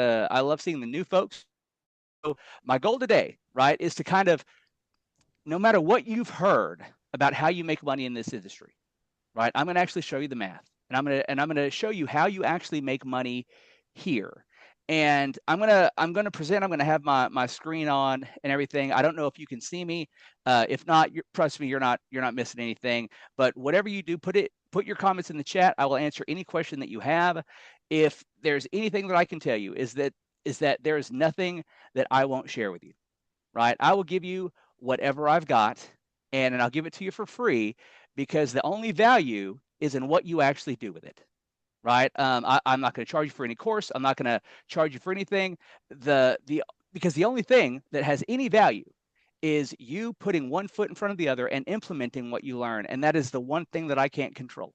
I love seeing the new folks. So my goal today, right, is to kind of, no matter what you've heard about how you make money in this industry, right, I'm going to actually show you the math, and I'm going to show you how you actually make money here. And I'm gonna present. I'm gonna have my screen on and everything. I don't know if you can see me. If not, trust me, you're not missing anything. But whatever you do, put your comments in the chat. I will answer any question that you have. If there's anything that I can tell you, is that there is nothing that I won't share with you. Right? I will give you whatever I've got, and I'll give it to you for free, because the only value is in what you actually do with it. Right? I'm not going to charge you for any course. I'm not going to charge you for anything. Because the only thing that has any value is you putting one foot in front of the other and implementing what you learn, and that is the one thing that I can't control.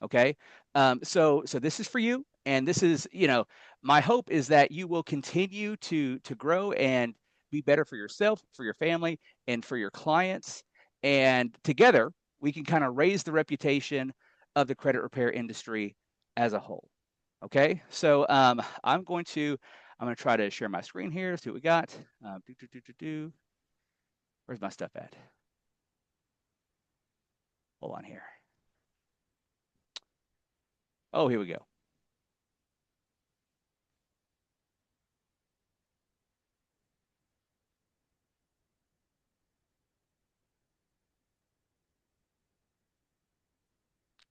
Okay, so this is for you, and this is, my hope is that you will continue to grow and be better for yourself, for your family, and for your clients, and together we can kind of raise the reputation of the credit repair industry as a whole. Okay, so I'm going to try to share my screen here. See what we got. Where's my stuff at? Hold on here. Oh, here we go.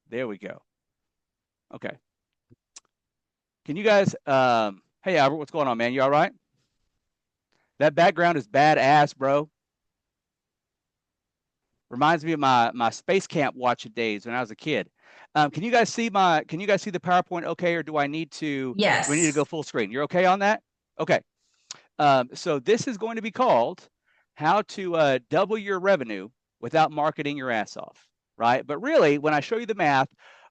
There we go. Okay. Can you guys, hey, Albert, what's going on, man? You all right? That background is badass, bro. Reminds me of my space camp watching days when I was a kid. Can you guys see the PowerPoint okay, or do I need to Yes. go full screen? You're okay on that? Okay. So this is going to be called how to double your revenue without marketing your ass off, right? But really, when I show you the math,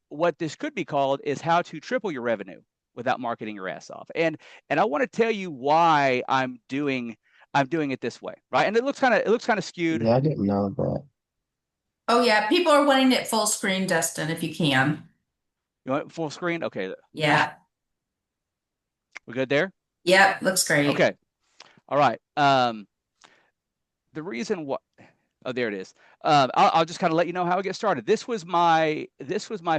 what this could be called is how to triple your revenue without marketing your ass off. And I want to tell you why I'm doing it this way, right? And it looks kind of skewed. Yeah, I didn't know that. Oh, yeah. People are wanting it full screen, Dustin, if you can. You want full screen? Okay, Yeah. we're good there. Yep. Looks great. Okay, all right. The reason what Oh, there it is. I'll just kind of let you know how I get started. This was my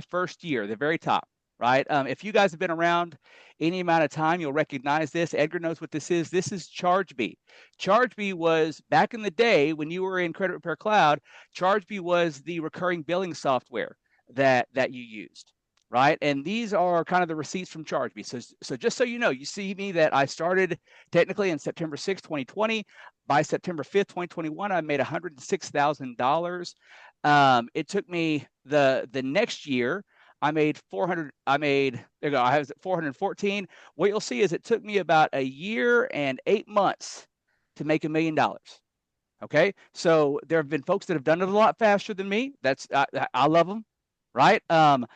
first year, the very top, right? If you guys have been around any amount of time, you'll recognize this. Edgar knows what this is. This is ChargeBee. ChargeBee was back in the day when you were in Credit Repair Cloud. ChargeBee was the recurring billing software that you used, right? And these are kind of the receipts from ChargeBee. So just so you know, you see me that I started technically in September 6, 2020. By September 5th, 2021, I made $106,000. It took me the next year. I made 400. There you go. I was at 414. What you'll see is it took me about a year and 8 months to make $1 million. Okay, so there have been folks that have done it a lot faster than me. I love them, right? But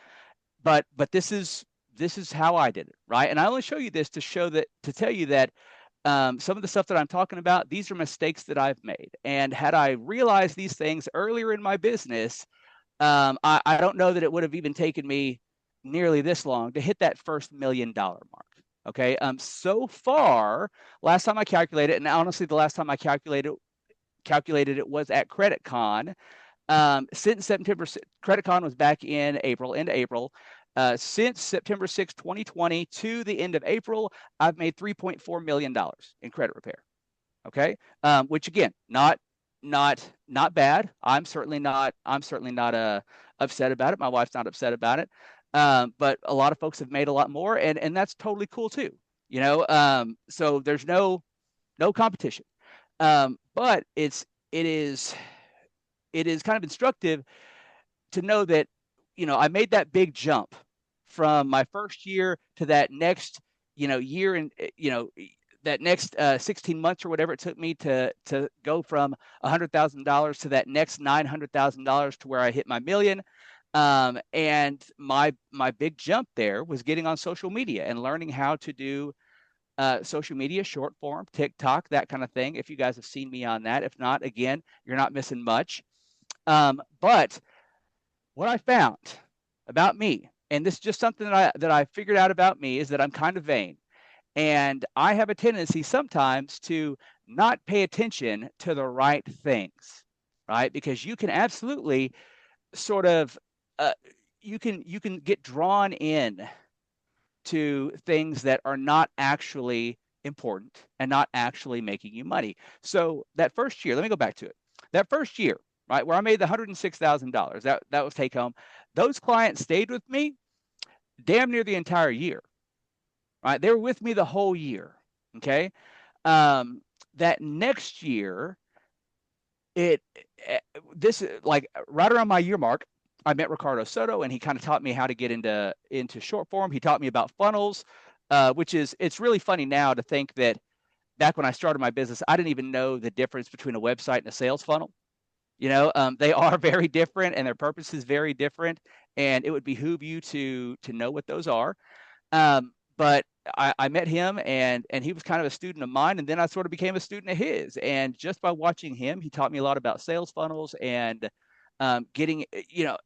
this is how I did it, right? And I only show you this to tell you that some of the stuff that I'm talking about, these are mistakes that I've made. And had I realized these things earlier in my business, I don't know that it would have even taken me nearly this long to hit that first $1 million mark. Okay. So far, last time I calculated, and honestly, the last time I calculated it was at CreditCon. Since September, CreditCon was back in April, into April. Since September 6, 2020 to the end of April, I've made $3.4 million in credit repair. Okay. Which again, not bad. I'm certainly not upset about it. My wife's not upset about it. But a lot of folks have made a lot more, and that's totally cool too. So there's no competition. But it is kind of instructive to know that, I made that big jump from my first year to that next, year, and, that next 16 months or whatever it took me to go from $100,000 to that next $900,000 to where I hit my million. And my big jump there was getting on social media and learning how to do social media, short form, TikTok, that kind of thing. If you guys have seen me on that, if not, again, you're not missing much. But what I found about me, and this is just something that I figured out about me, is that I'm kind of vain. And I have a tendency sometimes to not pay attention to the right things, right? Because you can absolutely sort of uh, you can get drawn in to things that are not actually important and not actually making you money. So that first year, let me go back to it. That first year, right, where I made the $106,000, that was take home. Those clients stayed with me damn near the entire year, right? They were with me the whole year. Okay. Um, that next year, it eh, this like right around my year mark, I met Ricardo Soto, and he kind of taught me how to get into short form. He taught me about funnels, which is it's really funny now to think that back when I started my business, I didn't even know the difference between a website and a sales funnel. They are very different, and their purpose is very different, and it would behoove you to know what those are. But I met him, and he was kind of a student of mine, and then I sort of became a student of his. And just by watching him, he taught me a lot about sales funnels and getting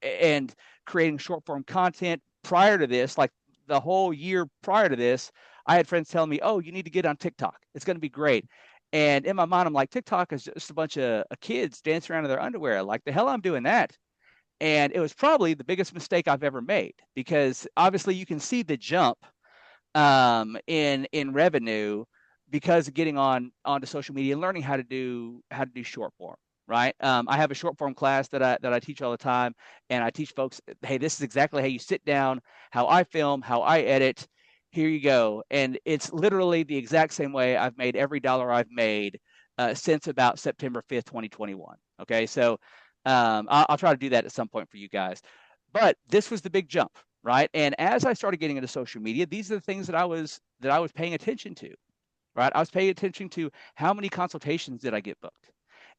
and creating short form content. Prior to this, like the whole year prior to this, I had friends telling me, "Oh, you need to get on TikTok. It's going to be great." And in my mind, I'm like, TikTok is just a bunch of kids dancing around in their underwear. Like the hell I'm doing that. And it was probably the biggest mistake I've ever made, because obviously you can see the jump in revenue because of getting onto social media and learning how to do short form. Right. I have a short form class that I teach all the time, and I teach folks, hey, this is exactly how you sit down, how I film, how I edit. Here you go, and it's literally the exact same way I've made every dollar I've made since about September 5th, 2021. Okay, so I'll try to do that at some point for you guys. But this was the big jump, right? And as I started getting into social media, these are the things that I was paying attention to, right? I was paying attention to how many consultations did I get booked?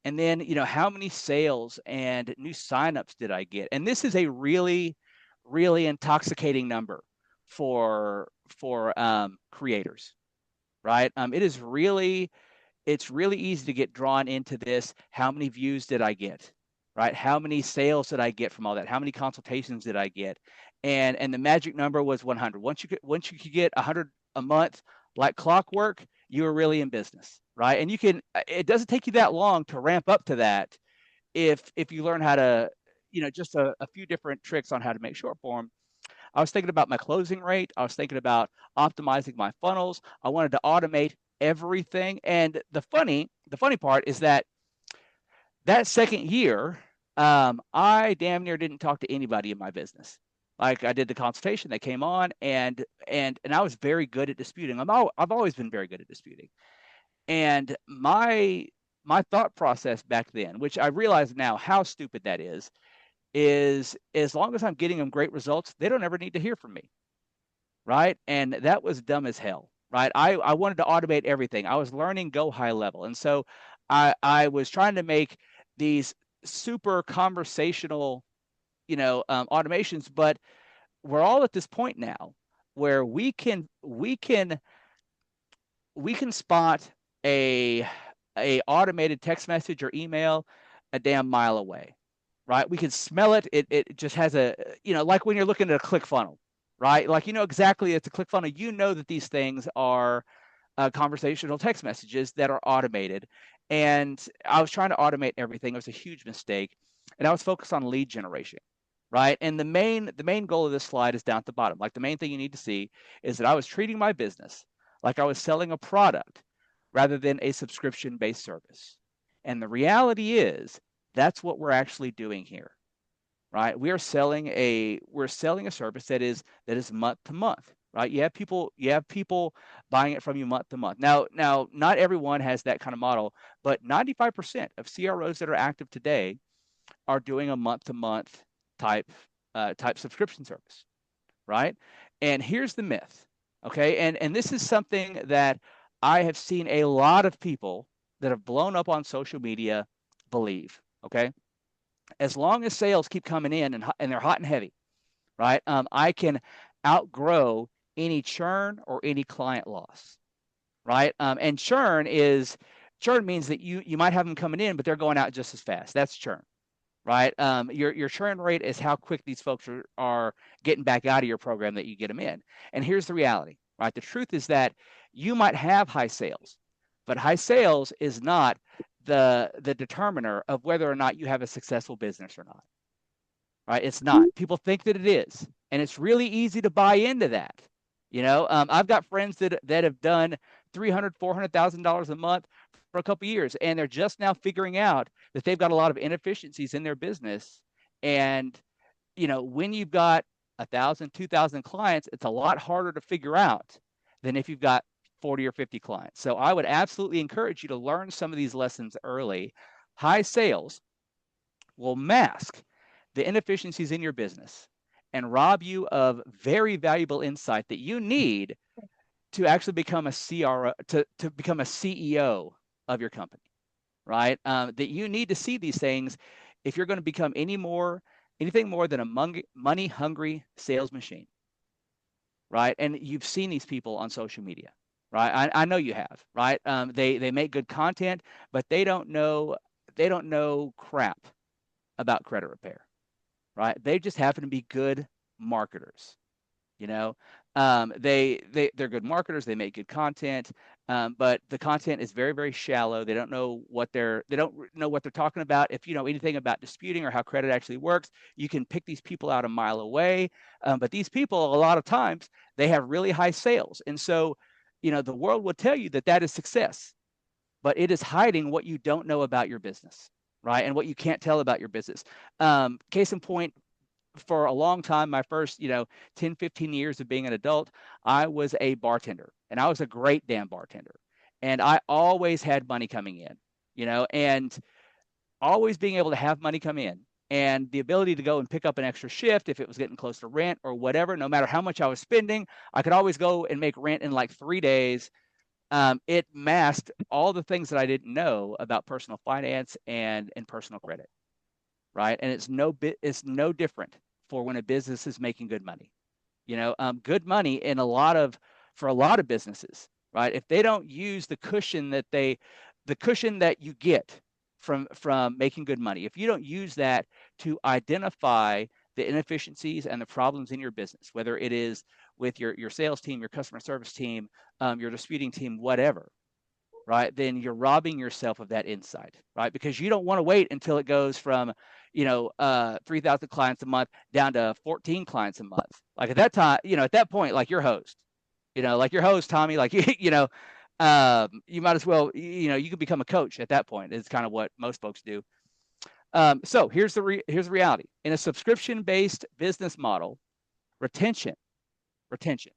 And then, how many sales and new signups did I get? And this is a really, really intoxicating number for creators, right? It's really easy to get drawn into this. How many views did I get? Right? How many sales did I get from all that? How many consultations did I get? And the magic number was 100. Once you could get 100 a month like clockwork, you were really in business, right? And it doesn't take you that long to ramp up to that if you learn how to, just a few different tricks on how to make short form. I was thinking about my closing rate. I was thinking about optimizing my funnels. I wanted to automate everything. And the funny part is that second year, I damn near didn't talk to anybody in my business. Like I did the consultation, they came on, and I was very good at disputing. I've always been very good at disputing. And my thought process back then, which I realize now how stupid that is as long as I'm getting them great results, they don't ever need to hear from me, right? And that was dumb as hell, right? I wanted to automate everything. I was learning Go high level. And so I was trying to make these super conversational, automations, but we're all at this point now where we can spot a a automated text message or email a damn mile away, right? We can smell it. It just has like when you're looking at a click funnel, right? Like exactly it's a click funnel. You know that these things are conversational text messages that are automated. And I was trying to automate everything. It was a huge mistake, and I was focused on lead generation, right? And the main goal of this slide is down at the bottom. Like the main thing you need to see is that I was treating my business like I was selling a product rather than a subscription based service. And the reality is that's what we're actually doing here, right? We're selling a service that is month to month, right? You have people buying it from you month to month. Now not everyone has that kind of model, but 95% of CROs that are active today are doing a month to month type type subscription service, right? And here's the myth, okay? And this is something that I have seen a lot of people that have blown up on social media believe, okay? As long as sales keep coming in and they're hot and heavy, right? I can outgrow any churn or any client loss, right? And churn means that you might have them coming in, but they're going out just as fast. That's churn, right? Your churn rate is how quick these folks are getting back out of your program that you get them in. And here's the reality. right? The truth is that you might have high sales, but high sales is not the determiner of whether or not you have a successful business or not, right? It's not. People think that it is, and it's really easy to buy into that. I've got friends that have done $300,000, $400,000 a month for a couple of years, and they're just now figuring out that they've got a lot of inefficiencies in their business. And when you've got 1,000, 2,000 clients, it's a lot harder to figure out than if you've got 40 or 50 clients. So I would absolutely encourage you to learn some of these lessons early. High sales will mask the inefficiencies in your business and rob you of very valuable insight that you need to actually become a CRO, to become a CEO of your company, right? That you need to see these things if you're going to become anything more than a money hungry sales machine, right? And you've seen these people on social media, right? I know you have, right? They make good content, but they don't know crap about credit repair, right? They just happen to be good marketers. you know they're good marketers, they make good content, but the content is very, very shallow. They don't know what they're talking about. If you know anything about disputing or how credit actually works, you can pick these people out a mile away. But these people, a lot of times, they have really high sales, and so the world will tell you that that is success, but it is hiding what you don't know about your business, right? And what you can't tell about your business. Case in point, for a long time, my first 10, 15 years of being an adult, I was a bartender, and I was a great damn bartender, and I always had money coming in, and always being able to have money come in, and the ability to go and pick up an extra shift if it was getting close to rent or whatever. No matter how much I was spending, I could always go and make rent in like 3 days. It masked all the things that I didn't know about personal finance and personal credit, right? And it's no different for when a business is making good money. Good money for a lot of businesses, right? If they don't use the cushion that you get from making good money, if you don't use that to identify the inefficiencies and the problems in your business, whether it is with your sales team, your customer service team, your disputing team, whatever, right? Then you're robbing yourself of that insight, right? Because you don't want to wait until it goes from, 3,000 clients a month down to 14 clients a month. Like at that time, at that point, like your host, Tommy, like, you might as well, you could become a coach at that point. It's kind of what most folks do. So here's the reality. In a subscription-based business model, retention, retention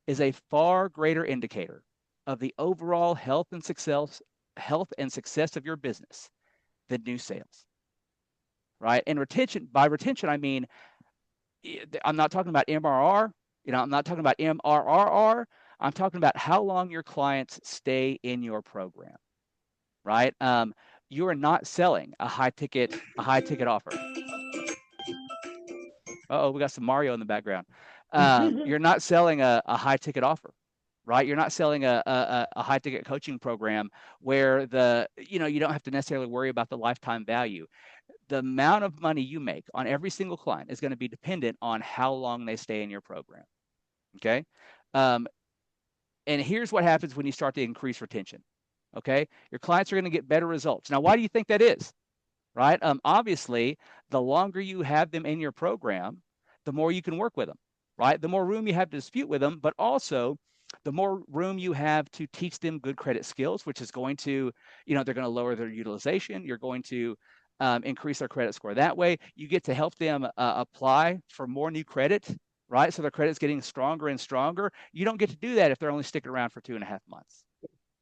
is a far greater indicator of the overall health and success of your business than new sales, right? And by retention, I mean, I'm not talking about MRR, I'm not talking about MRRR. I'm talking about how long your clients stay in your program, right? You are not selling a high ticket offer. Oh, we got some Mario in the background. You're not selling a high ticket offer, right? You're not selling a high ticket coaching program where you don't have to necessarily worry about the lifetime value. The amount of money you make on every single client is going to be dependent on how long they stay in your program. Okay. Um, and here's what happens when you start to increase retention. Okay. Your clients are going to get better results. Now, why do you think that is? Right? Obviously, the longer you have them in your program, the more you can work with them, right? The more room you have to dispute with them, but also the more room you have to teach them good credit skills, which is going to, they're going to lower their utilization. You're going to increase their credit score. That way, you get to help them apply for more new credit, right? So their credit's getting stronger and stronger. You don't get to do that if they're only sticking around for 2.5 months,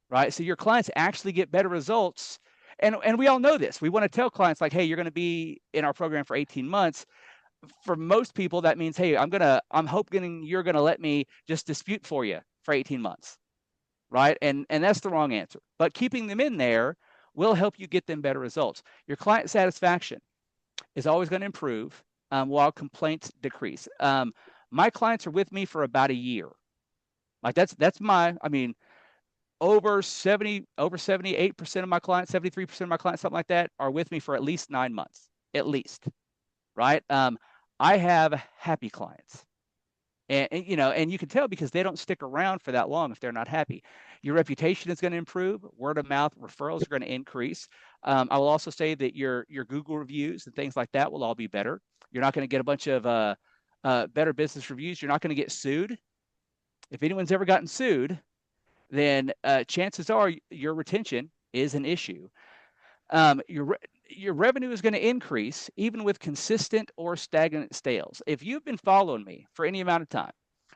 right? So your clients actually get better results. And we all know this. We want to tell clients like, hey, you're going to be in our program for 18 months. For most people, that means, hey, I'm hoping you're going to let me just dispute for you for 18 months, right? And that's the wrong answer. But keeping them in there will help you get them better results. Your client satisfaction is always going to improve while complaints decrease. My clients are with me for about a year. Like I mean, over 78% of my clients, 73% of my clients, something like that, are with me for at least 9 months, at least, right? I have happy clients. And you can tell because they don't stick around for that long if they're not happy. Your reputation is going to improve. Word of mouth referrals are going to increase. I will also say that your Google reviews and things like that will all be better. You're not going to get a bunch of better business reviews. You're not going to get sued. If anyone's ever gotten sued, then chances are your retention is an issue. um, your your revenue is going to increase even with consistent or stagnant sales. If you've been following me for any amount of time,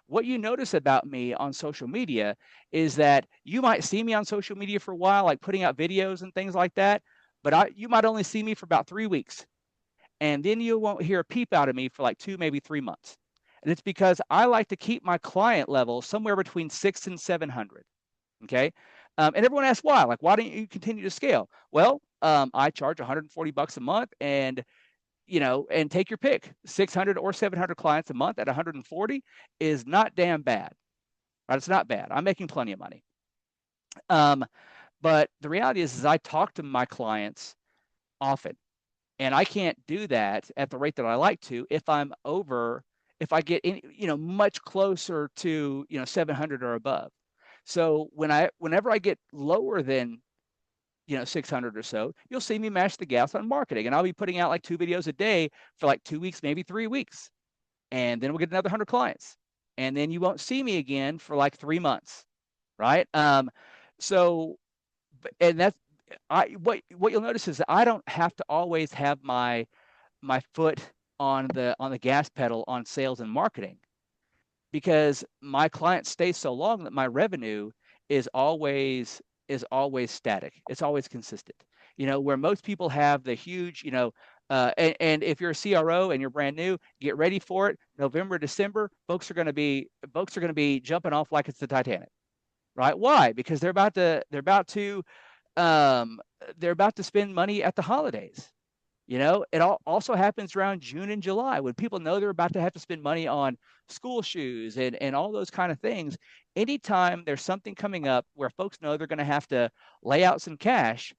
what you notice about me on social media is that you might see me on social media for a while, like putting out videos and things like that, but you might only see me for about 3 weeks, and then you won't hear a peep out of me for like 2, maybe 3 months. And it's because I like to keep my client level somewhere between 6 and 700. Okay. And everyone asks why. Like, why don't you continue to scale? Well, I charge 140 bucks a month, and take your pick. 600 or 700 clients a month at 140 is not damn bad, right? It's not bad. I'm making plenty of money. Um, but the reality is I talk to my clients often, and I can't do that at the rate that I like to if I get much closer to 700 or above. So whenever I get lower than 600 or so, you'll see me mash the gas on marketing, and I'll be putting out like 2 videos a day for like 2 weeks, maybe 3 weeks, and then we'll get another 100 clients, and then you won't see me again for like 3 months, right? So, and that's what you'll notice is that I don't have to always have my foot on the gas pedal on sales and marketing, because my clients stay so long that my revenue is always is always static. It's always consistent. Where most people have the huge, and if you're a CRO and you're brand new, get ready for it. November, December, folks are going to be jumping off like it's the Titanic, right? Why? Because um, they're about to spend money at the holidays. It also happens around June and July when people know they're about to have to spend money on school shoes and all those kind of things. Anytime there's something coming up where folks know they're going to have to lay out some cash,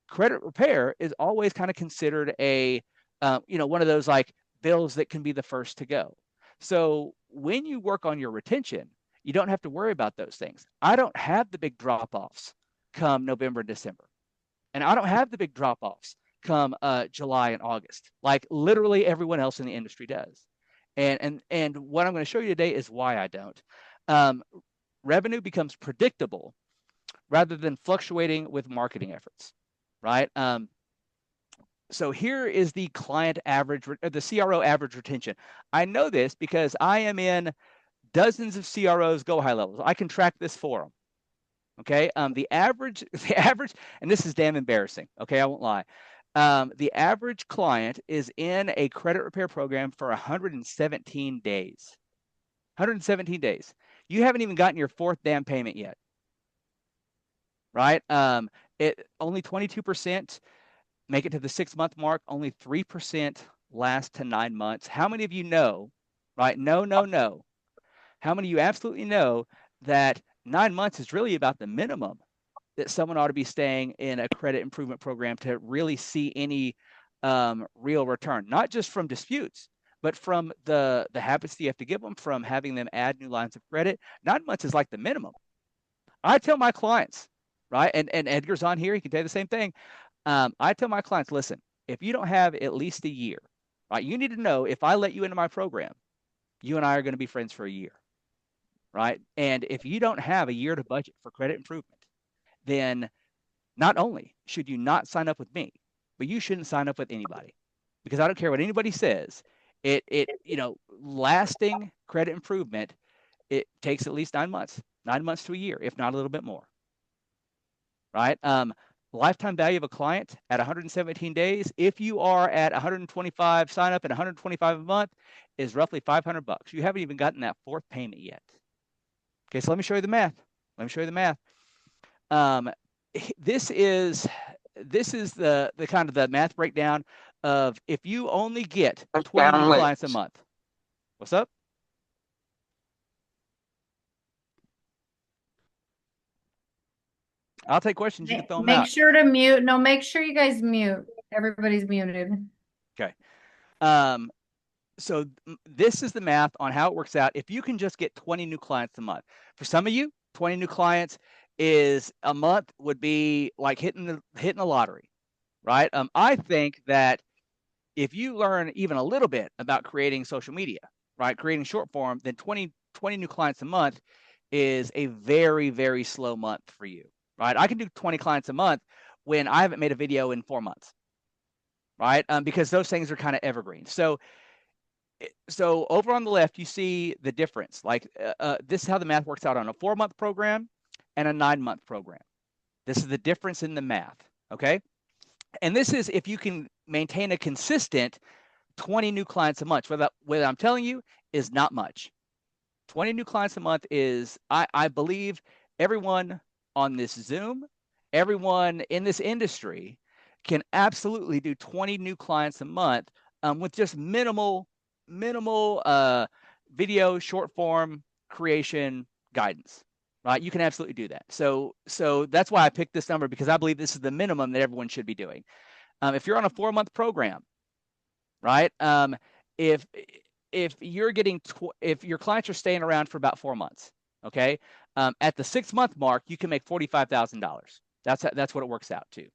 credit repair is always kind of considered one of those like bills that can be the first to go. So when you work on your retention, you don't have to worry about those things. I don't have the big drop offs come November and December, and I don't have the big drop offs come July and August, like literally everyone else in the industry does. And what I'm going to show you today is why I don't. Um, Revenue becomes predictable rather than fluctuating with marketing efforts, right? So here is the client average, the CRO average retention. I know this because I am in dozens of CROs go high levels. I can track this for them. Okay. The average, and this is damn embarrassing. Okay. I won't lie. The average client is in a credit repair program for 117 days. 117 days. You haven't even gotten your fourth damn payment yet, right? It only 22% make it to the 6 month mark. Only 3% last to 9 months. How many of you know, right? No, no, no. How many of you absolutely know that 9 months is really about the minimum that someone ought to be staying in a credit improvement program to really see any real return, not just from disputes, but from the habits that you have to give them, from having them add new lines of credit. 9 months is like the minimum. I tell my clients, right, and Edgar's on here, he can tell you the same thing. I tell my clients, listen, if you don't have at least a year, right, you need to know if I let you into my program, you and I are going to be friends for a year, right? And if you don't have a year to budget for credit improvement, then not only should you not sign up with me, but you shouldn't sign up with anybody, because I don't care what anybody says. Lasting credit improvement, it takes at least 9 months, 9 months to a year, if not a little bit more, right? Lifetime value of a client at 117 days, if you are at 125 sign up and 125 a month, is roughly 500 bucks. You haven't even gotten that fourth payment yet. Okay, so let me show you the math. Let me show you the math. Um, this is the kind of the math breakdown of if you only get 20 new clients a month. What's up? I'll take questions. You can throw them Make out. sure to mute. No, make sure you guys mute. Everybody's muted. Okay. Um, so this is the math on how it works out. If you can just get 20 new clients a month, for some of you, 20 new clients is a month would be like hitting the lottery, right? I think that if you learn even a little bit about creating social media, right, creating short form, then 20 new clients a month is a very, very slow month for you, right? I can do 20 clients a month when I haven't made a video in 4 months, right? Because those things are kind of evergreen. So over on the left, you see the difference. Like this is how the math works out on a 4-month program and a 9-month program. This is the difference in the math, okay? And this is if you can maintain a consistent 20 new clients a month. What I'm telling you is not much. 20 new clients a month is, I believe, everyone on this Zoom, everyone in this industry can absolutely do 20 new clients a month with just minimal video short form creation guidance. Right, you can absolutely do that. So that's why I picked this number, because I believe this is the minimum that everyone should be doing. If you're on a 4-month program, right? If you're getting if your clients are staying around for about 4 months, okay, at the 6-month mark, you can make $45,000. That's what it works out to,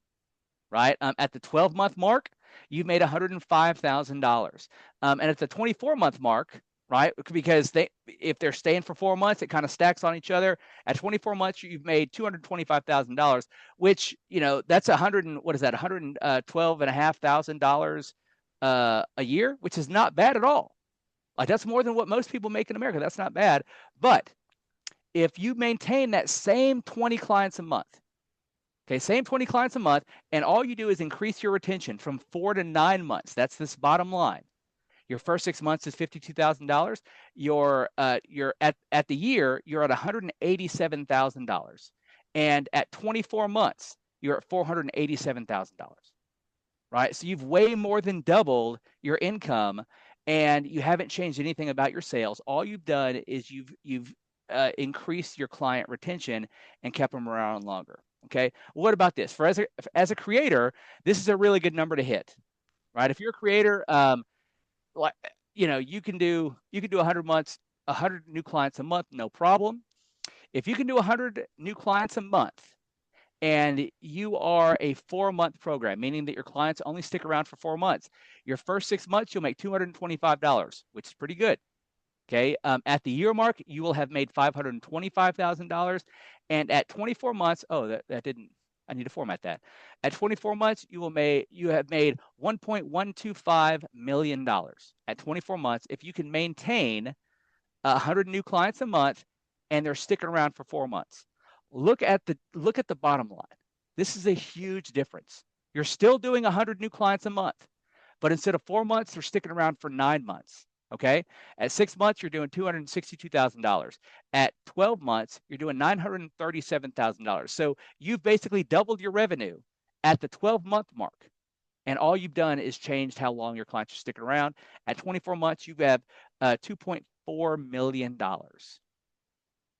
right? At the 12-month mark, you've made $105,000, and at the 24-month mark, right? Because if they're staying for 4 months, it kind of stacks on each other. At 24 months, you've made $225,000, which that's what is that? $112,500 a year, which is not bad at all. Like that's more than what most people make in America. That's not bad. But if you maintain that same 20 clients a month, okay, same 20 clients a month, and all you do is increase your retention from 4 to 9 months. That's this bottom line. Your first 6 months is $52,000. You're at the year, you're at $187,000, and at 24 months, you're at $487,000. Right? So you've way more than doubled your income, and you haven't changed anything about your sales. All you've done is you've increased your client retention and kept them around longer. Okay. What about this? As a creator, this is a really good number to hit, right? If you're a creator, like you can do 100 new clients a month, no problem. If you can do 100 new clients a month, and you are a 4-month program, meaning that your clients only stick around for 4 months. Your first 6 months, you'll make $225, which is pretty good. Okay. At the year mark, you will have made $525,000. And at 24 months, that didn't, I need to format that. At 24 months, you have made $1.125 million at 24 months if you can maintain 100 new clients a month and they're sticking around for 4 months. Look at the bottom line. This is a huge difference. You're still doing 100 new clients a month, but instead of 4 months, they're sticking around for 9 months. Okay. At 6 months, you're doing $262,000. At 12 months, you're doing $937,000. So you've basically doubled your revenue at the 12-month mark. And all you've done is changed how long your clients are sticking around. At 24 months, you have $2.4 million,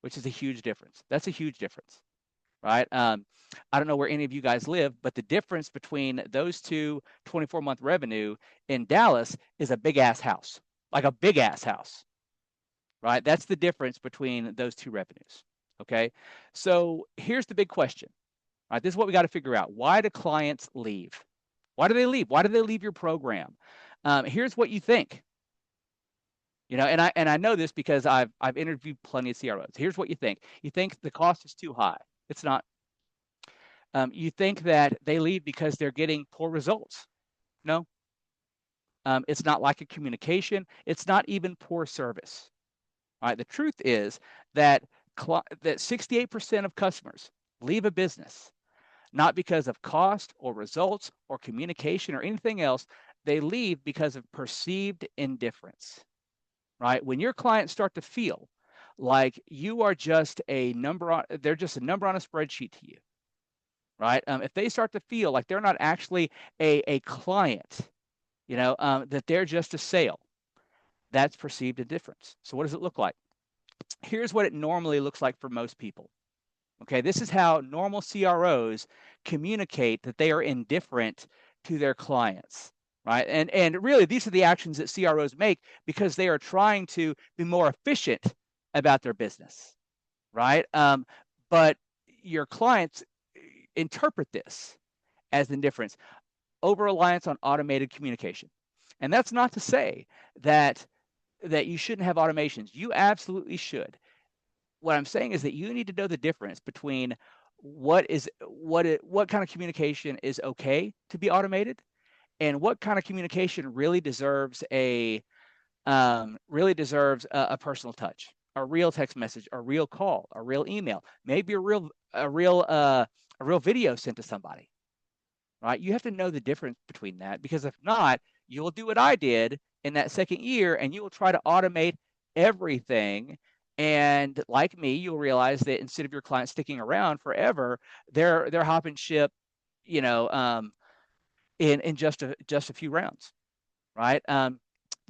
which is a huge difference. That's a huge difference, right? I don't know where any of you guys live, but the difference between those two 24-month revenue in Dallas is a big ass house, like a big ass house, right? That's the difference between those two revenues. Okay. So here's the big question. All right. This is what we got to figure out. Why do clients leave? Why do they leave? Why do they leave your program? Here's what you think. And I know this because I've interviewed plenty of CROs. Here's what you think. You think the cost is too high. It's not. You think that they leave because they're getting poor results. No. It's not lack of communication. It's not even poor service. All right. The truth is that 68% of customers leave a business not because of cost or results or communication or anything else. They leave because of perceived indifference. Right? When your clients start to feel like you are just they're just a number on a spreadsheet to you, right? If they start to feel like they're not actually a client, that they're just a sale, that's perceived indifference. So what does it look like? Here's what it normally looks like for most people. Okay, this is how normal CROs communicate that they are indifferent to their clients. right? And really, these are the actions that CROs make because they are trying to be more efficient about their business, right? But your clients interpret this as indifference, over reliance on automated communication. And that's not to say that you shouldn't have automations. You absolutely should. What I'm saying is that you need to know the difference between what kind of communication is okay to be automated and what kind of communication really deserves a personal touch, a real text message, a real call, a real email, maybe a real video sent to somebody, right? You have to know the difference between that, because if not, you'll do what I did in that second year and you will try to automate everything. And like me, you'll realize that instead of your client sticking around forever, they're hopping ship, you know, in just a few rounds, right?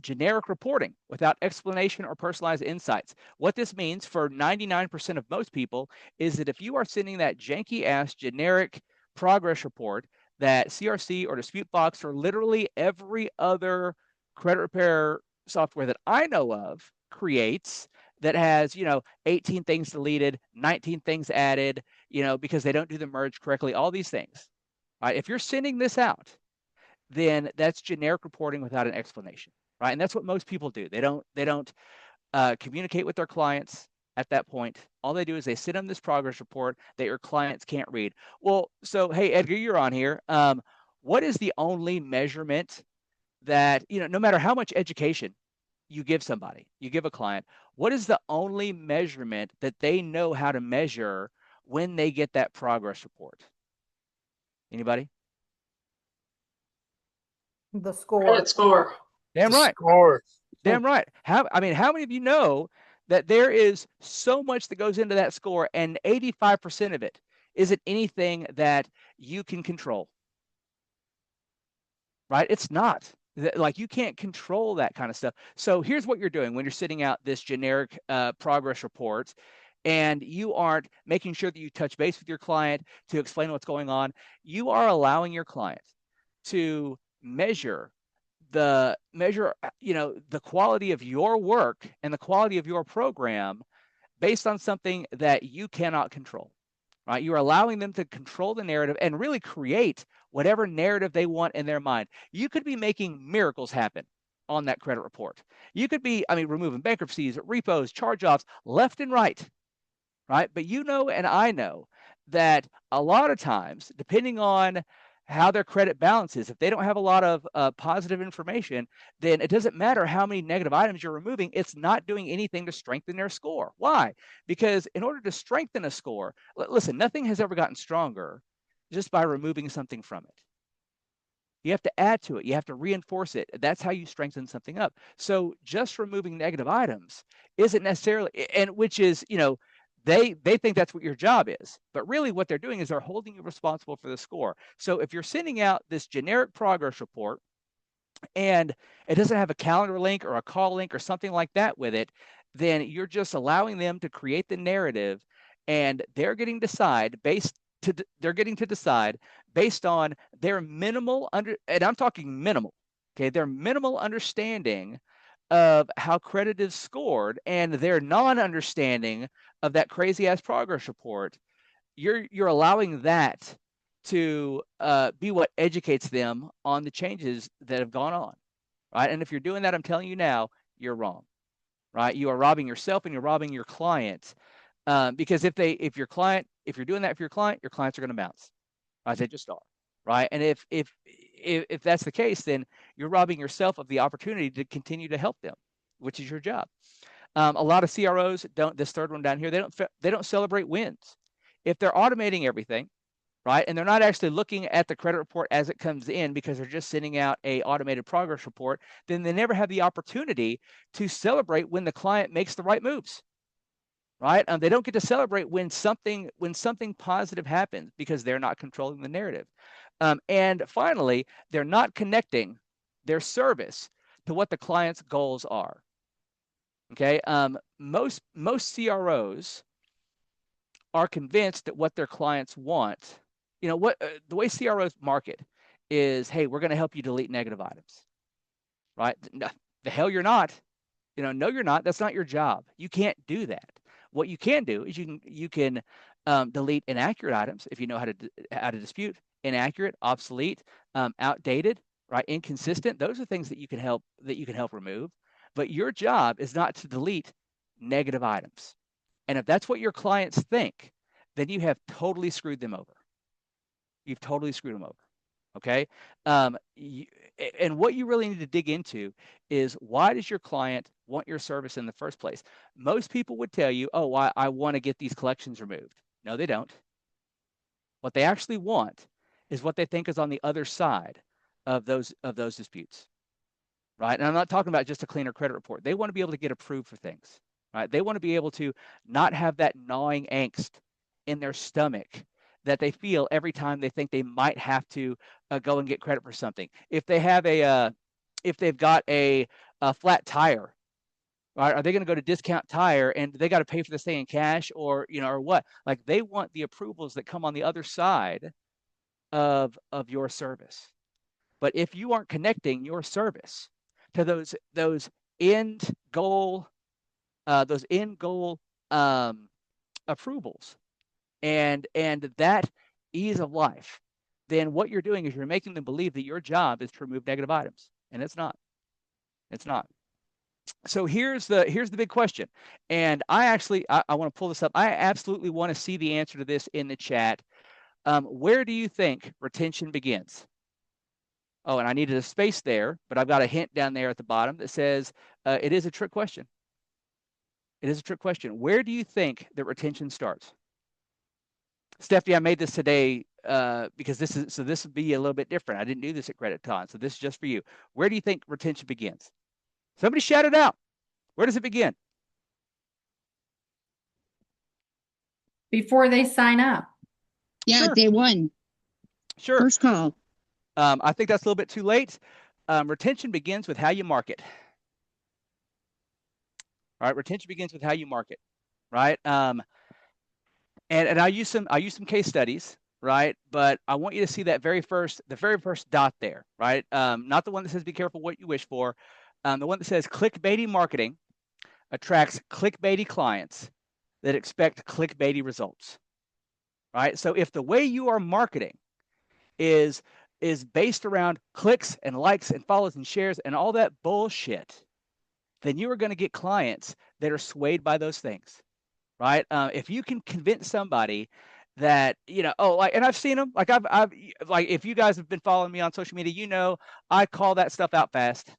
Generic reporting without explanation or personalized insights. What this means for 99% of most people is that if you are sending that janky ass generic progress report that CRC or Dispute Box or literally every other credit repair software that I know of creates, that has, 18 things deleted, 19 things added, because they don't do the merge correctly, all these things, right? If you're sending this out, then that's generic reporting without an explanation, right? And that's what most people do. They don't communicate with their clients at that point. All they do is they send them this progress report that your clients can't read. Well, so hey, Edgar, you're on here. What is the only measurement that, no matter how much education you give somebody, you give a client, what is the only measurement that they know how to measure when they get that progress report? Anybody? The Credit score. score. Damn The right. score. Damn right. How many of you know that there is so much that goes into that score, and 85% of it isn't anything that you can control, right? It's not. Like, you can't control that kind of stuff. So here's what you're doing when you're sitting out this generic progress report, and you aren't making sure that you touch base with your client to explain what's going on. You are allowing your client to measure the quality of your work and the quality of your program based on something that you cannot control, right? You're allowing them to control the narrative and really create whatever narrative they want in their mind. You could be making miracles happen on that credit report. You could be, removing bankruptcies, repos, charge-offs left and right? But and I know that a lot of times, depending on how their credit balance is, if they don't have a lot of positive information, then it doesn't matter how many negative items you're removing. It's not doing anything to strengthen their score. Why? Because in order to strengthen a score, listen, nothing has ever gotten stronger just by removing something from it. You have to add to it. You have to reinforce it. That's how you strengthen something up. So just removing negative items isn't necessarily, and which is, they think that's what your job is, but really what they're doing is they're holding you responsible for the score. So if you're sending out this generic progress report and it doesn't have a calendar link or a call link or something like that with it, then you're just allowing them to create the narrative, and they're getting they're getting to decide based on their minimal and I'm talking minimal, okay, their minimal understanding of how credit is scored and their non-understanding of that crazy ass progress report. You're allowing that to be what educates them on the changes that have gone on, right? And if you're doing that, I'm telling you now, you're wrong, right? You are robbing yourself and you're robbing your client, because if you're doing that for your clients are going to bounce, right? They just are, right? And if that's the case, then you're robbing yourself of the opportunity to continue to help them, which is your job. A lot of CROs don't. This third one down here, they don't celebrate wins. If they're automating everything, right, and they're not actually looking at the credit report as it comes in because they're just sending out a automated progress report, then they never have the opportunity to celebrate when the client makes the right moves, right? They don't get to celebrate when something positive happens because they're not controlling the narrative. And finally, they're not connecting their service to what the client's goals are. Okay, most CROs are convinced that what their clients want, the way CROs market is, hey, we're going to help you delete negative items, right? No, the hell you're not. No, you're not. That's not your job. You can't do that. What you can do is you can delete inaccurate items if you know how to dispute inaccurate, obsolete, outdated, right? Inconsistent. Those are things that you can help remove. But your job is not to delete negative items. And if that's what your clients think, then you have totally screwed them over. You've totally screwed them over. Okay. You, and what you really need to dig into is, why does your client want your service in the first place? Most people would tell you, oh, I want to get these collections removed. No, they don't. What they actually want is what they think is on the other side of those disputes, right? And I'm not talking about just a cleaner credit report. They want to be able to get approved for things, right? They want to be able to not have that gnawing angst in their stomach that they feel every time they think they might have to go and get credit for something. If they've got a flat tire, right? Are they going to go to Discount Tire and they got to pay for this thing in cash, or what? Like, they want the approvals that come on the other side of your service. But if you aren't connecting your service to those end goal those end goal approvals and that ease of life, then what you're doing is you're making them believe that your job is to remove negative items, and it's not. It's not. So here's the big question, and I want to pull this up. I absolutely want to see the answer to this in the chat. Where do you think retention begins? Oh, and I needed a space there, but I've got a hint down there at the bottom that says it is a trick question. It is a trick question. Where do you think that retention starts? Stephanie, I made this today because this would be a little bit different. I didn't do this at Credit Con, so this is just for you. Where do you think retention begins? Somebody shout it out. Where does it begin? Before they sign up. Yeah, Sure. day one. Sure. First call. I think that's a little bit too late. Retention begins with how you market. All right, retention begins with how you market, right? And I use some case studies, right? But I want you to see the very first dot there, right? Not the one that says be careful what you wish for. The one that says clickbaity marketing attracts clickbaity clients that expect clickbaity results, right? So if the way you are marketing is based around clicks and likes and follows and shares and all that bullshit, then you are going to get clients that are swayed by those things, right? If you can convince somebody that, and I've seen them, like like, if you guys have been following me on social media, I call that stuff out fast,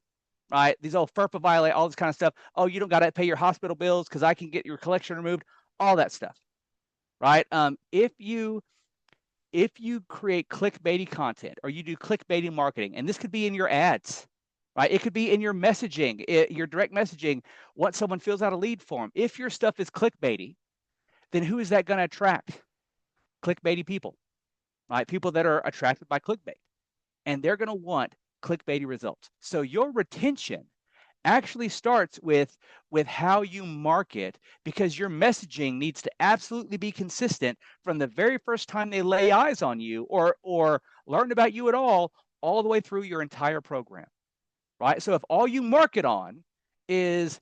right? These old FERPA violate, all this kind of stuff. Oh, you don't got to pay your hospital bills because I can get your collection removed, all that stuff, right? If you create clickbaity content or you do clickbaity marketing, and this could be in your ads, right? It could be in your messaging, your direct messaging, once someone fills out a lead form. If your stuff is clickbaity, then who is that going to attract? Clickbaity people, right? People that are attracted by clickbait, and they're going to want clickbaity results. So your retention actually starts with how you market, because your messaging needs to absolutely be consistent from the very first time they lay eyes on you or learn about you at all the way through your entire program, right? So if all you market on is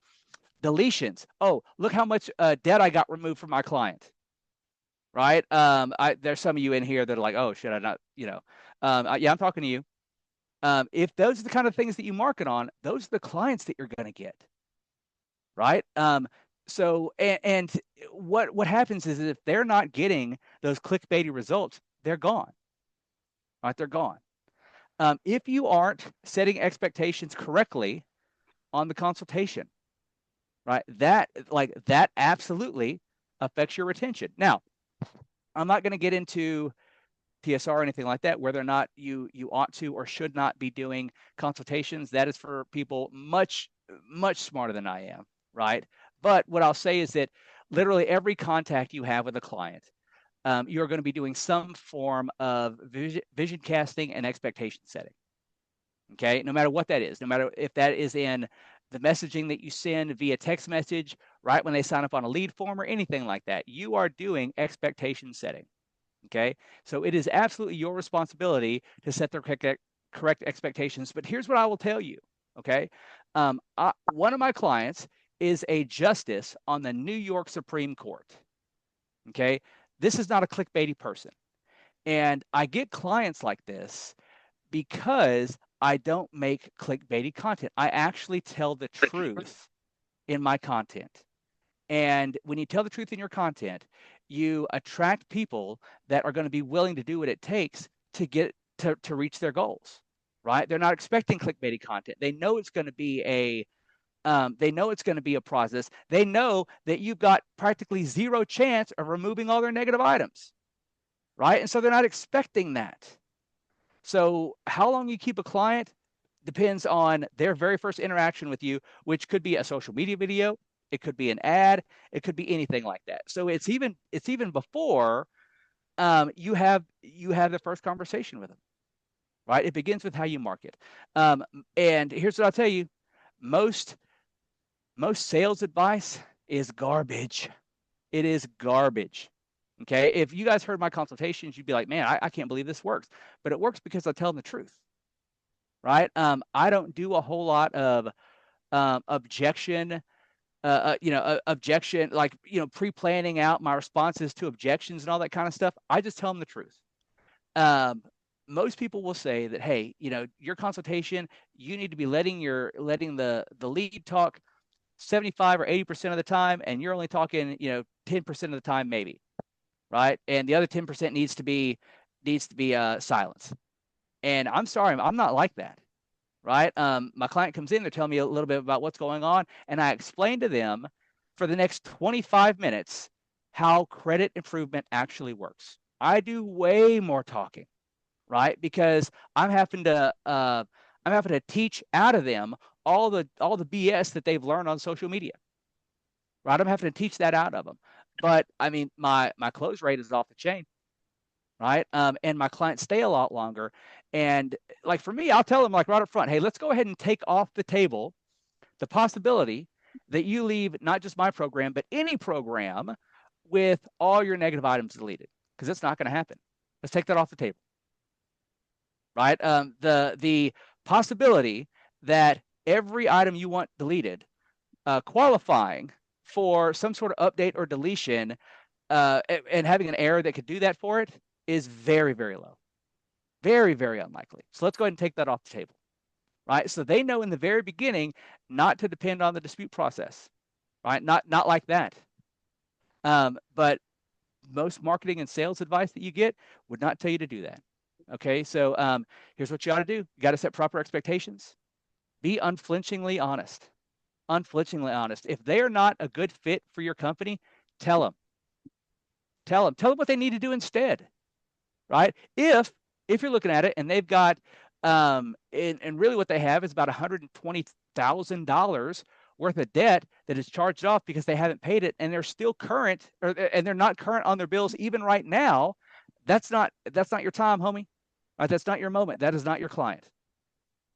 deletions, oh, look how much debt I got removed from my client, right? There's some of you in here that are like, oh, should I not, yeah, I'm talking to you. If those are the kind of things that you market on, those are the clients that you're going to get, right? So what happens is, if they're not getting those clickbaity results, they're gone, right? They're gone. If you aren't setting expectations correctly on the consultation, right, that absolutely affects your retention. Now, I'm not going to get into TSR or anything like that, whether or not you ought to or should not be doing consultations. That is for people much, much smarter than I am, right? But what I'll say is that literally every contact you have with a client, you're going to be doing some form of vision casting and expectation setting. Okay, no matter what that is, no matter if that is in the messaging that you send via text message, right when they sign up on a lead form or anything like that, you are doing expectation setting. Okay. So it is absolutely your responsibility to set the correct expectations. But here's what I will tell you. Okay. One of my clients is a justice on the New York Supreme Court. Okay. This is not a clickbaity person. And I get clients like this because I don't make clickbaity content. I actually tell the truth in my content. And when you tell the truth in your content, you attract people that are going to be willing to do what it takes to get to reach their goals, right? They're not expecting clickbaity content. They know it's going to be a process. They know that you've got practically zero chance of removing all their negative items, right? And so they're not expecting that. So how long you keep a client depends on their very first interaction with you, which could be a social media video, it could be an ad, it could be anything like that. So it's even before you have the first conversation with them, right? It begins with how you market. And here's what I'll tell you: most most sales advice is garbage. It is garbage. Okay. If you guys heard my consultations, you'd be like, man, I can't believe this works. But it works because I tell them the truth, right? I don't do a whole lot of objection, objection, like, pre-planning out my responses to objections and all that kind of stuff. I just tell them the truth. Um, Most people will say that, hey, your consultation, you need to be letting the lead talk 75 or 80% of the time, and you're only talking, 10% of the time, maybe, right? And the other 10% needs to be silence. And I'm sorry, I'm not like that, right? My client comes in, they're telling me a little bit about what's going on, and I explain to them for the next 25 minutes how credit improvement actually works. I do way more talking, right? Because I'm having to teach out of them all the BS that they've learned on social media, right? I'm having to teach that out of them. But I mean, my close rate is off the chain, right? And my clients stay a lot longer. And like for me, I'll tell them like right up front, hey, let's go ahead and take off the table the possibility that you leave not just my program, but any program with all your negative items deleted, because it's not going to happen. Let's take that off the table, right? The possibility that every item you want deleted, qualifying for some sort of update or deletion, and having an error that could do that for it is very, very low, very, very unlikely. So let's go ahead and take that off the table, right? So they know in the very beginning not to depend on the dispute process, right? Not like that. But most marketing and sales advice that you get would not tell you to do that. Okay, so here's what you ought to do: you got to set proper expectations. Be unflinchingly honest. Unflinchingly honest. If they are not a good fit for your company, tell them. Tell them what they need to do instead, right? If you're looking at it and they've got and really what they have is about $120,000 worth of debt that is charged off because they haven't paid it, and they're still current, and they're not current on their bills even right now. That's not your time, homie. Right? That's not your moment. That is not your client.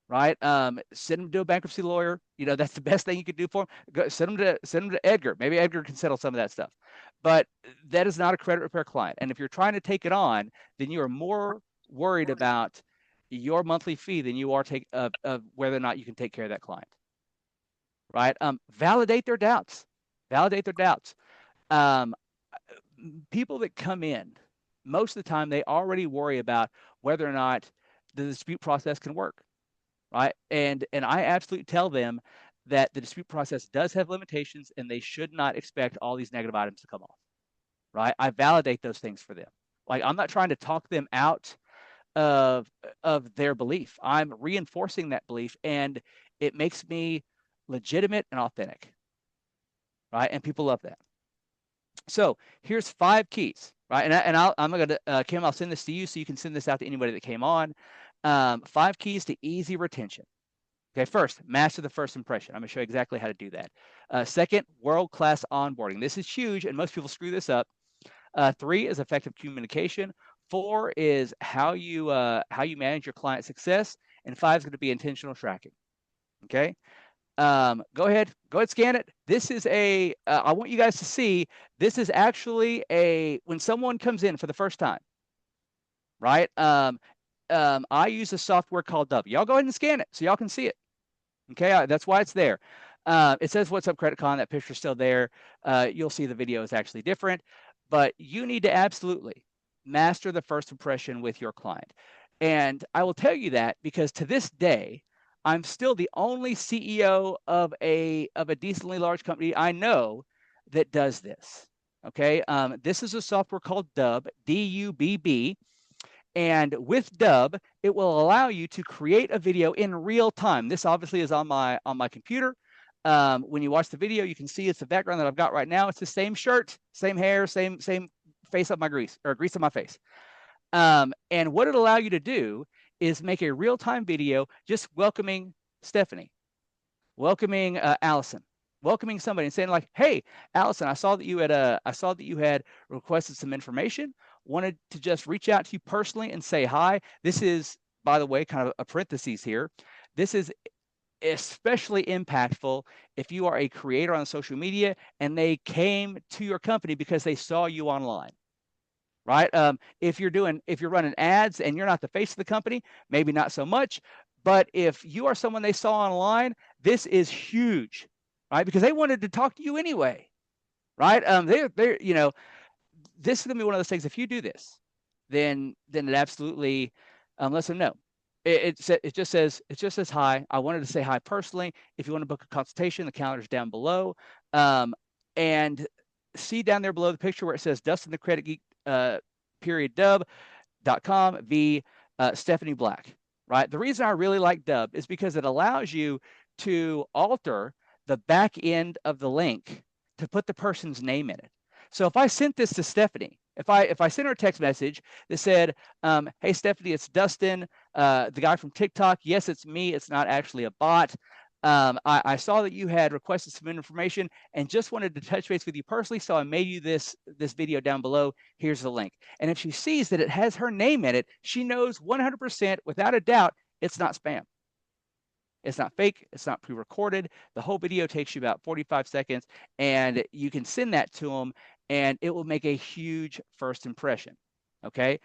Right? Send them to a bankruptcy lawyer. That's the best thing you could do for them. Send them to Edgar. Maybe Edgar can settle some of that stuff. But that is not a credit repair client. And if you're trying to take it on, then you are more worried about your monthly fee than you are of whether or not you can take care of that client. Right? Validate their doubts. Validate their doubts. Um, People that come in, most of the time, they already worry about whether or not the dispute process can work, right? And I absolutely tell them that the dispute process does have limitations, and they should not expect all these negative items to come off, right? I validate those things for them. Like, I'm not trying to talk them out of of their belief. I'm reinforcing that belief, and it makes me legitimate and authentic, right? And people love that. So here's 5 keys, right? I'm gonna Kim, I'll send this to you so you can send this out to anybody that came on. 5 keys to easy retention. Okay, first, master the first impression. I'm gonna show you exactly how to do that. Second, world-class onboarding. This is huge, and most people screw this up. 3 is effective communication. 4 is how you manage your client success, and 5 is going to be intentional tracking. Okay. Go ahead, scan it. This is I want you guys to see, this is actually when someone comes in for the first time, right? I use a software called Dub. Y'all go ahead and scan it so y'all can see it. Okay, that's why it's there. It says "What's up, Credit Con?" That picture's still there. You'll see the video is actually different, but you need to absolutely master the first impression with your client. And I will tell you that because to this day, I'm still the only CEO of a decently large company I know that does this. Okay, this is a software called Dubb, Dubb, and with Dub, it will allow you to create a video in real time. This obviously is on my computer. When you watch the video, you can see it's the background that I've got right now. It's the same shirt, same hair, same face of my grease or grease on my face. And what it'll allow you to do is make a real time video just welcoming Stephanie, welcoming Allison, welcoming somebody and saying like, "Hey, Allison, I saw that you had requested some information. Wanted to just reach out to you personally and say hi. This is, by the way, kind of a parentheses here. This is especially impactful if you are a creator on social media and they came to your company because they saw you online." Right? If you're running ads and you're not the face of the company, maybe not so much. But if you are someone they saw online, this is huge, right? Because they wanted to talk to you anyway, right? They're this is gonna be one of those things. If you do this, then it absolutely lets them know. It just says hi. I wanted to say hi personally. If you want to book a consultation, the calendar's down below, and see down there below the picture where it says Dustin the Credit Geek period Dub.com v Stephanie Black. Right. The reason I really like Dub is because it allows you to alter the back end of the link to put the person's name in it. So if I sent this to Stephanie, if I sent her a text message that said, "Hey Stephanie, it's Dustin, the guy from TikTok. Yes, it's me. It's not actually a bot. I saw that you had requested some information and just wanted to touch base with you personally. So I made you this video down below. Here's the link." And if she sees that it has her name in it, she knows 100% without a doubt it's not spam. It's not fake. It's not pre-recorded. The whole video takes you about 45 seconds, and you can send that to them, and it will make a huge first impression. Okay.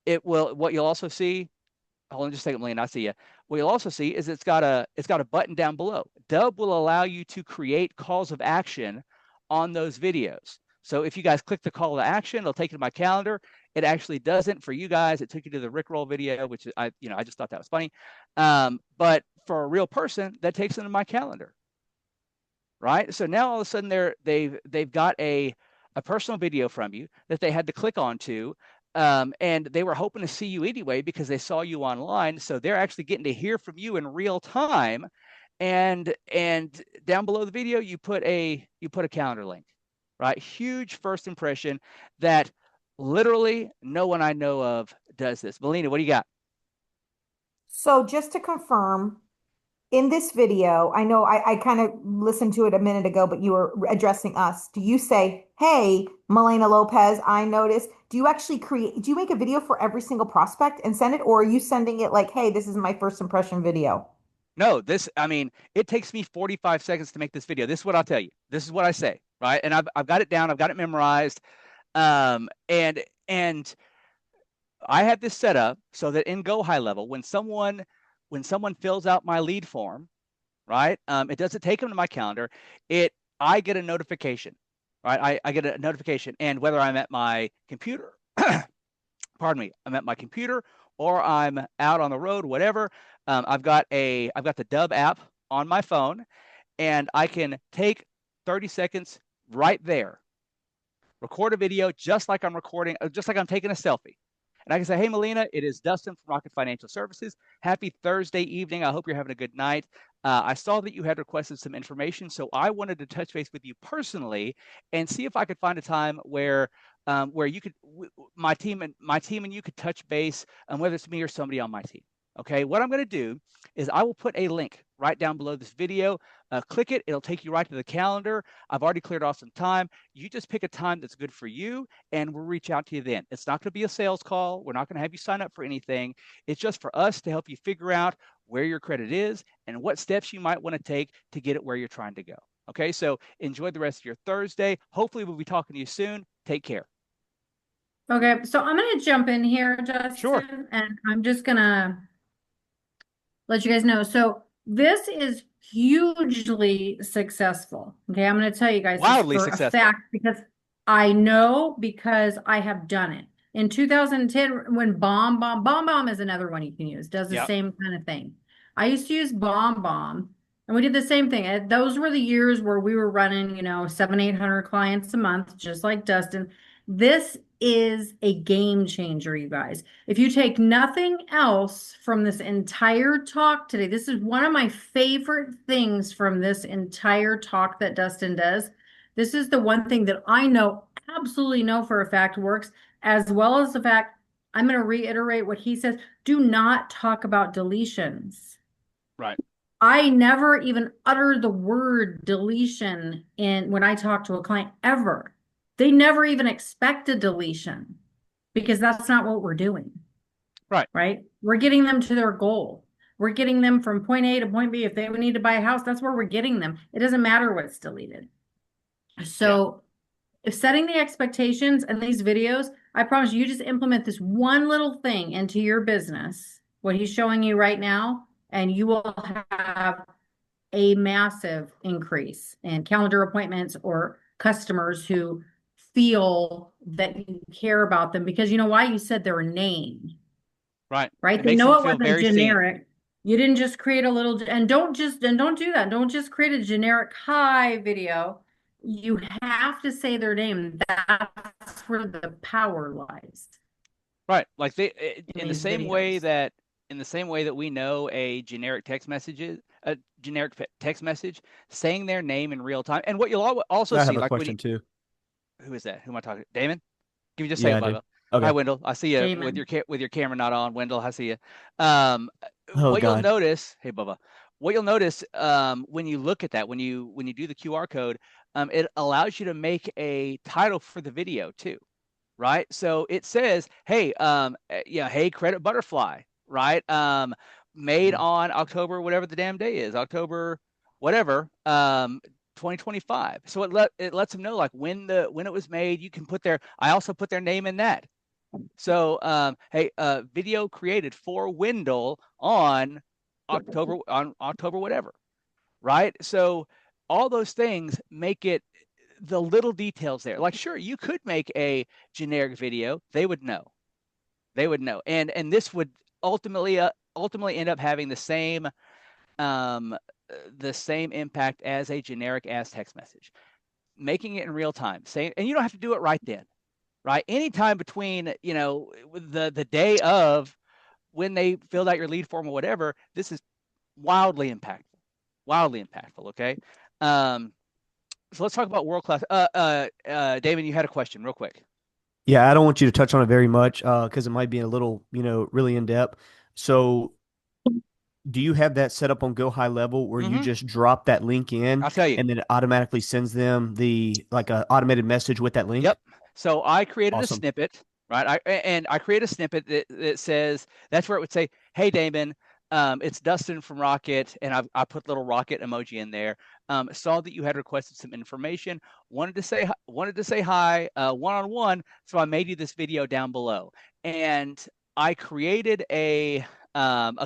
It will. What you'll also see. Hold on just a second, Melina. I see you. What you'll also see is it's got a button down below. Dub will allow you to create calls of action on those videos. So if you guys click the call to action, it'll take you to my calendar. It actually doesn't for you guys. It took you to the Rickroll video, which I just thought that was funny. But for a real person, that takes them to my calendar, right? So now all of a sudden they've got a personal video from you that they had to click onto, and they were hoping to see you anyway because they saw you online. So they're actually getting to hear from you in real time. And down below the video, you put a calendar link, right? Huge first impression that literally no one I know of does this. Melina, what do you got? So just to confirm, in this video, I know I kind of listened to it a minute ago, but you were addressing us. Do you say, "Hey, Melena Lopez, I noticed"? Do you actually do you make a video for every single prospect and send it, or are you sending it like, "Hey, this is my first impression video"? No, I mean, it takes me 45 seconds to make this video. This is what I'll tell you. This is what I say, right? And I've got it down. I've got it memorized. And I have this set up so that in Go High Level, when someone fills out my lead form, right? It doesn't take them to my calendar. I get a notification, right? I get a notification, and whether I'm at my computer, pardon me, I'm at my computer or I'm out on the road, whatever. I've got the Dub app on my phone, and I can take 30 seconds right there, record a video just like I'm recording, just like I'm taking a selfie. And I can say, "Hey, Melina, it is Dustin from Rocket Financial Services. Happy Thursday evening. I hope you're having a good night. I saw that you had requested some information, so I wanted to touch base with you personally and see if I could find a time where you could, my team and you could touch base, whether it's me or somebody on my team." Okay, what I'm going to do is I will put a link right down below this video. Click it. It'll take you right to the calendar. I've already cleared off some time. You just pick a time that's good for you, and we'll reach out to you then. It's not going to be a sales call. We're not going to have you sign up for anything. It's just for us to help you figure out where your credit is and what steps you might want to take to get it where you're trying to go. Okay, so enjoy the rest of your Thursday. Hopefully, we'll be talking to you soon. Take care. Okay, so I'm going to jump in here, Sure. Justin, and I'm just going to let you guys know. So this is hugely successful. Okay, I'm going to tell you guys this Wildly for a successful. fact because I know because I have done it. In 2010, when Bomb is another one you can use, does the Yep. same kind of thing. I used to use Bomb, and we did the same thing. Those were the years where we were running, 700, 800 clients a month, just like Dustin. This is a game changer, you guys. If you take nothing else from this entire talk today, this is one of my favorite things from this entire talk that Dustin does. This is the one thing that I know, absolutely know for a fact works, as well as the fact I'm going to reiterate what he says. Do not talk about deletions. Right. I never even utter the word deletion when I talk to a client ever. They never even expect a deletion because that's not what we're doing. Right. Right? We're getting them to their goal. We're getting them from point A to point B. If they would need to buy a house, that's where we're getting them. It doesn't matter what's deleted. So if setting the expectations and these videos, I promise you just implement this one little thing into your business, what he's showing you right now, and you will have a massive increase in calendar appointments or customers who feel that you care about them because you know why? You said their name, Right. right? It They makes know them it feel wasn't very seen. generic. You didn't just create a little, and don't do that. Don't just create a generic hi video. You have to say their name. That's where the power lies Right. Like in these videos. in the same way that we know a generic text message, saying their name in real time. And what you'll also I see, have a like when you, question too. who is that? Who am I talking to? Damon? Give me just a Yeah, I second, do. Bubba. Hi, Okay. Wendell. I see you with Damon. your camera not on. Wendell, I see you. Um, Oh what you'll God. notice, hey Bubba, what you'll notice when you look at that, when you do the QR code, it allows you to make a title for the video too, right? So it says, hey, hey, Credit Butterfly, right? Made on October, whatever the damn day is, October, whatever, 2025. So it lets them know like when it was made. You can I also put their name in that. So hey, video created for Wendell on October whatever, right? So all those things make it the little details there. Like sure, you could make a generic video. They would know. And this would ultimately end up having um, the same impact as a generic as text message. Making it in real time, and you don't have to do it right then, right? Anytime between the day of when they filled out your lead form or whatever, this is wildly impactful, Okay. Um, so let's talk about world class. David, you had a question, real quick. Yeah, I don't want you to touch on it very much because it might be a little, really in depth. So, do you have that set up on Go High Level where you Mm-hmm. just drop that link in I'll tell you. and then it automatically sends them the like a automated message with that link? Yep. So I created a Awesome. snippet, right? I created a snippet that says that's where it would say, "Hey Damon, it's Dustin from Rocket," and I put little rocket emoji in there. Saw that you had requested some information. Wanted to say hi one on one. So I made you this video down below, and I created a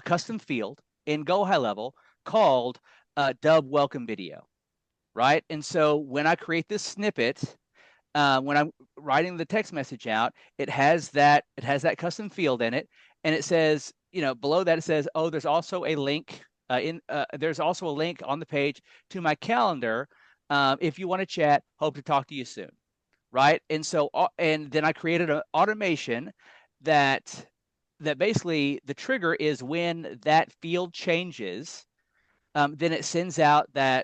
custom field in Go High Level called Dub Welcome Video, right? And so when I create this snippet, when I'm writing the text message out, it has that custom field in it, and it says, below that it says, oh, there's also a link there's also a link on the page to my calendar. If you want to chat, hope to talk to you soon, right? And so, and then I created an automation that basically the trigger is when that field changes, then it sends out the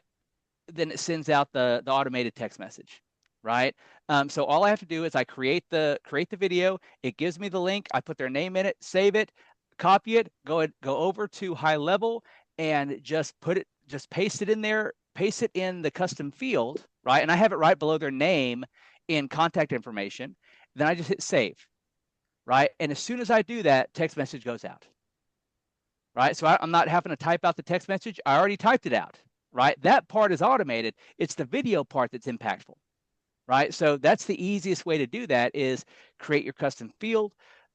automated text message, right? So all I have to do is I create the video. It gives me the link. I put their name in it, save it, copy it, go over to High Level, and just paste it in there, paste it in the custom field, right? And I have it right below their name in contact information. Then I just hit save, right? And as soon as I do that, text message goes out, right? So I'm not having to type out the text message. I already typed it out, right? That part is automated. It's the video part that's impactful, right? So that's the easiest way to do that is create your custom field.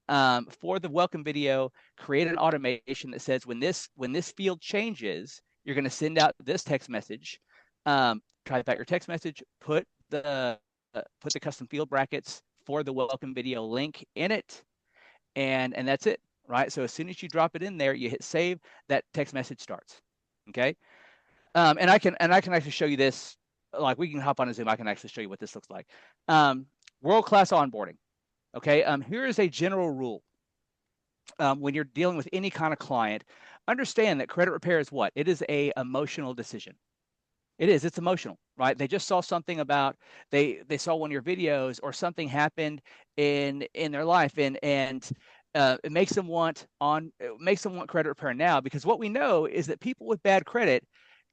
For the welcome video, create an automation that says when this field changes, you're going to send out this text message. Type out your text message, put the custom field brackets for the welcome video link in it, and that's it, right? So as soon as you drop it in there, you hit save, that text message starts. Okay. And I can actually show you this. Like, we can hop on a Zoom. I can actually show you what this looks like. World-class onboarding. Okay. Here is a general rule. When you're dealing with any kind of client, understand that credit repair is what? It is a emotional decision. It is. It's emotional, right? They just saw something about they saw one of your videos, or something happened in their life, and it makes them want credit repair now, because what we know is that people with bad credit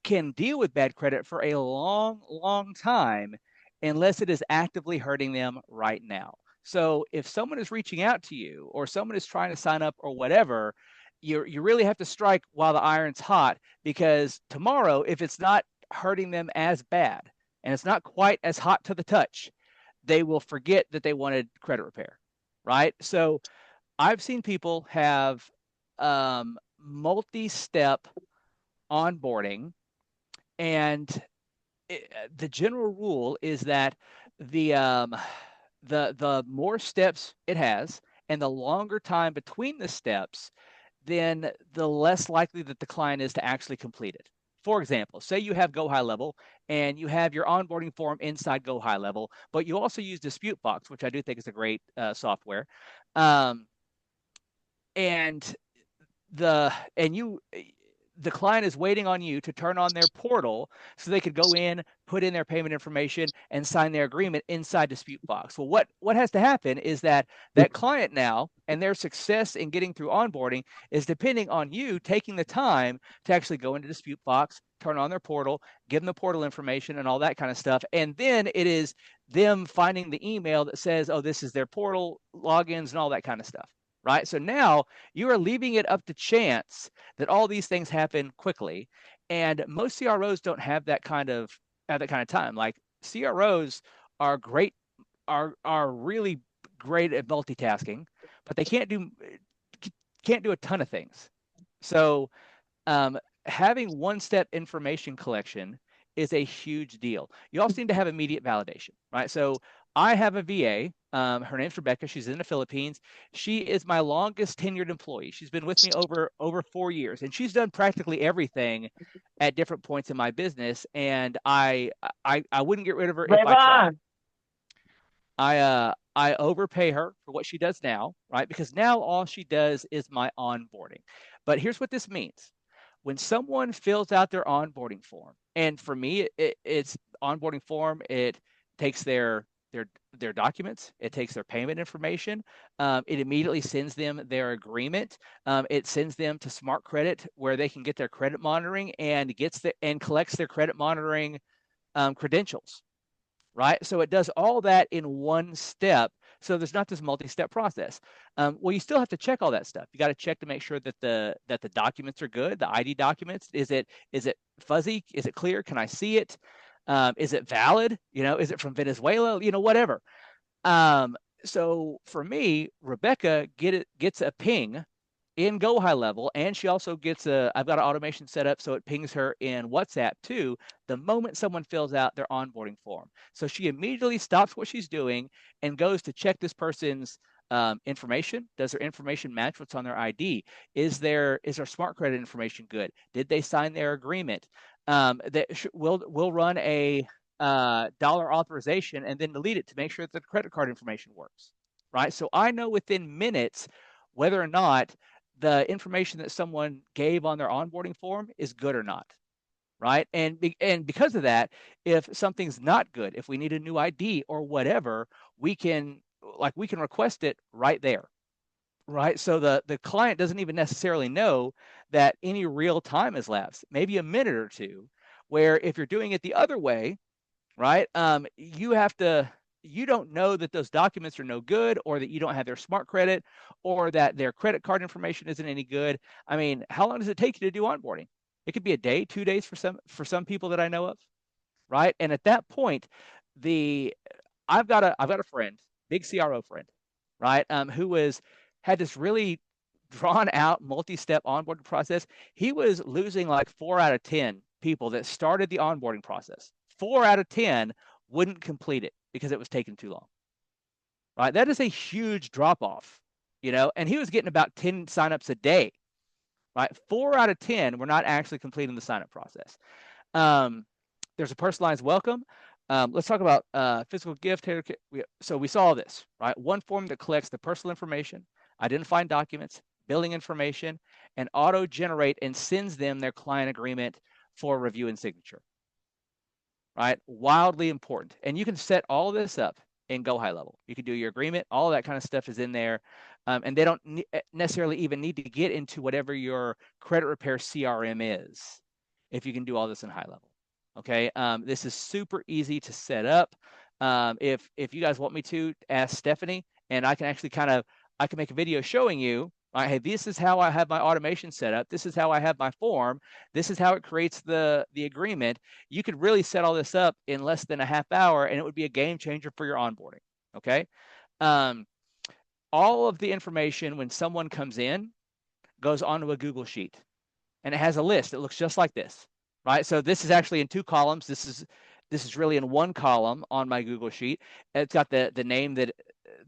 can deal with bad credit for a long, long time unless it is actively hurting them right now. So if someone is reaching out to you, or someone is trying to sign up, or whatever, you really have to strike while the iron's hot, because tomorrow, if it's not hurting them as bad and it's not quite as hot to the touch, they will forget that they wanted credit repair, right? So I've seen people have multi-step onboarding, and the general rule is that the more steps it has, and the longer time between the steps, then the less likely that the client is to actually complete it. For example, say you have Go High Level, and you have your onboarding form inside Go High Level, but you also use Dispute Box, which I do think is a great software. Um, and the and you the client is waiting on you to turn on their portal so they could go in, put in their payment information, and sign their agreement inside Dispute Box. Well, what has to happen is that client now, and their success in getting through onboarding, is depending on you taking the time to actually go into Dispute Box, turn on their portal, give them the portal information and all that kind of stuff. And then it is them finding the email that says, oh, this is their portal logins and all that kind of stuff. Right. So now you are leaving it up to chance that all these things happen quickly. And most CROs don't have that kind of time. Like, CROs are great, are really great at multitasking, but they can't do a ton of things. So having one-step information collection is a huge deal. You also need to have immediate validation, right? So I have a VA. Her name's Rebecca. She's in the Philippines. She is my longest tenured employee. She's been with me over 4 years, and she's done practically everything at different points in my business. And I wouldn't get rid of her if I tried. I overpay her for what she does now, right? Because now all she does is my onboarding. But here's what this means. When someone fills out their onboarding form, and for me, it's onboarding form, it takes their documents, it takes their payment information, it immediately sends them their agreement, it sends them to Smart Credit, where they can get their credit monitoring, and collects their credit monitoring credentials. Right? So it does all that in one step. So there's not this multi-step process. Well, you still have to check all that stuff. You got to check to make sure that the documents are good. The ID documents, is it fuzzy? Is it clear? Can I see it? Is it valid? Is it from Venezuela? Whatever. So for me, Rebecca gets a ping in Go High Level, and she also gets I've got an automation set up so it pings her in WhatsApp too, the moment someone fills out their onboarding form. So she immediately stops what she's doing and goes to check this person's information. Does their information match what's on their ID? Is their Smart Credit information good? Did they sign their agreement? We'll run a dollar authorization and then delete it to make sure that the credit card information works. Right? So I know within minutes whether or not the information that someone gave on their onboarding form is good or not, right? And because of that, if something's not good, if we need a new ID or whatever, we can request it right there, right? So the client doesn't even necessarily know that any real time has lapsed, maybe a minute or two, where if you're doing it the other way, right, you don't know that those documents are no good, or that you don't have their Smart Credit, or that their credit card information isn't any good. I mean, how long does it take you to do onboarding? It could be a day, 2 days for some people that I know of, right? And at that point, I've got a friend, big CRO friend, right? Who had this really drawn out multi-step onboarding process. He was losing like 4 out of 10 people that started the onboarding process. 4 out of 10 wouldn't complete it because it was taking too long. Right? That is a huge drop off, and he was getting about 10 signups a day. Right? 4 out of 10 were not actually completing the sign up process. There's a personalized welcome. Let's talk about physical gift. So we saw this, right? One form that collects the personal information, identifying documents, billing information, and auto-generate and sends them their client agreement for review and signature, right? Wildly important. And you can set all of this up in Go High Level. You can do your agreement. All of that kind of stuff is in there. And they don't necessarily even need to get into whatever your credit repair CRM is if you can do all this in High Level. Okay, this is super easy to set up. If you guys want me to, ask Stephanie, and I can actually I can make a video showing you, right, hey, this is how I have my automation set up. This is how I have my form. This is how it creates the agreement. You could really set all this up in less than a half hour, and it would be a game changer for your onboarding. Okay, all of the information when someone comes in goes onto a Google Sheet, and it has a list. It looks just like this. Right, so this is actually in 2 columns. This is really in 1 column on my Google Sheet. It's got the name, that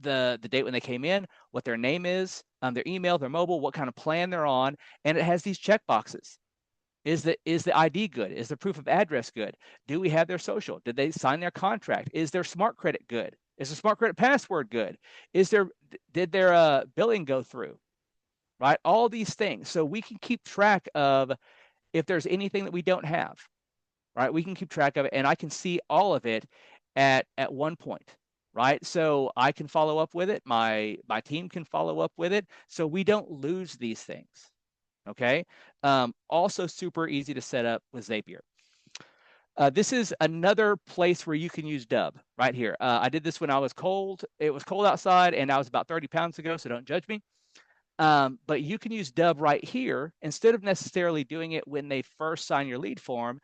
the date when they came in, what their name is, their email, their mobile, what kind of plan they're on, and it has these check boxes. Is the ID good? Is the proof of address good? Do we have their social? Did they sign their contract? Is their smart credit good? Is the smart credit password good? Did their billing go through? Right, all these things, so we can keep track of if there's anything that we don't have, right? We can keep track of it, and I can see all of it at one point, right? So I can follow up with it. My team can follow up with it, so we don't lose these things. Okay. Also super easy to set up with Zapier. This is another place where you can use Dub right here. I did this when I was cold. It was cold outside, and I was about 30 pounds ago, so don't judge me. But you can use Dub right here instead of necessarily doing it when they first sign your lead form.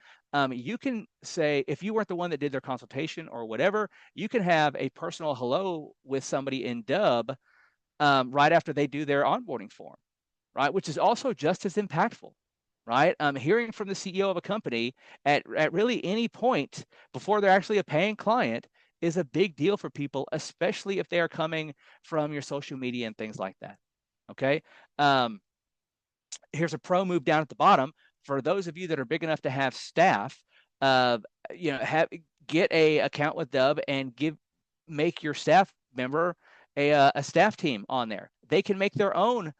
You can say, if you weren't the one that did their consultation or whatever, you can have a personal hello with somebody in Dub right after they do their onboarding form, right? Which is also just as impactful, right? Hearing from the CEO of a company at really any point before they're actually a paying client is a big deal for people, especially if they are coming from your social media and things like that. Okay. Here's a pro move down at the bottom for those of you that are big enough to have staff. Get a account with Dub and make your staff member a staff team on there. They can make their own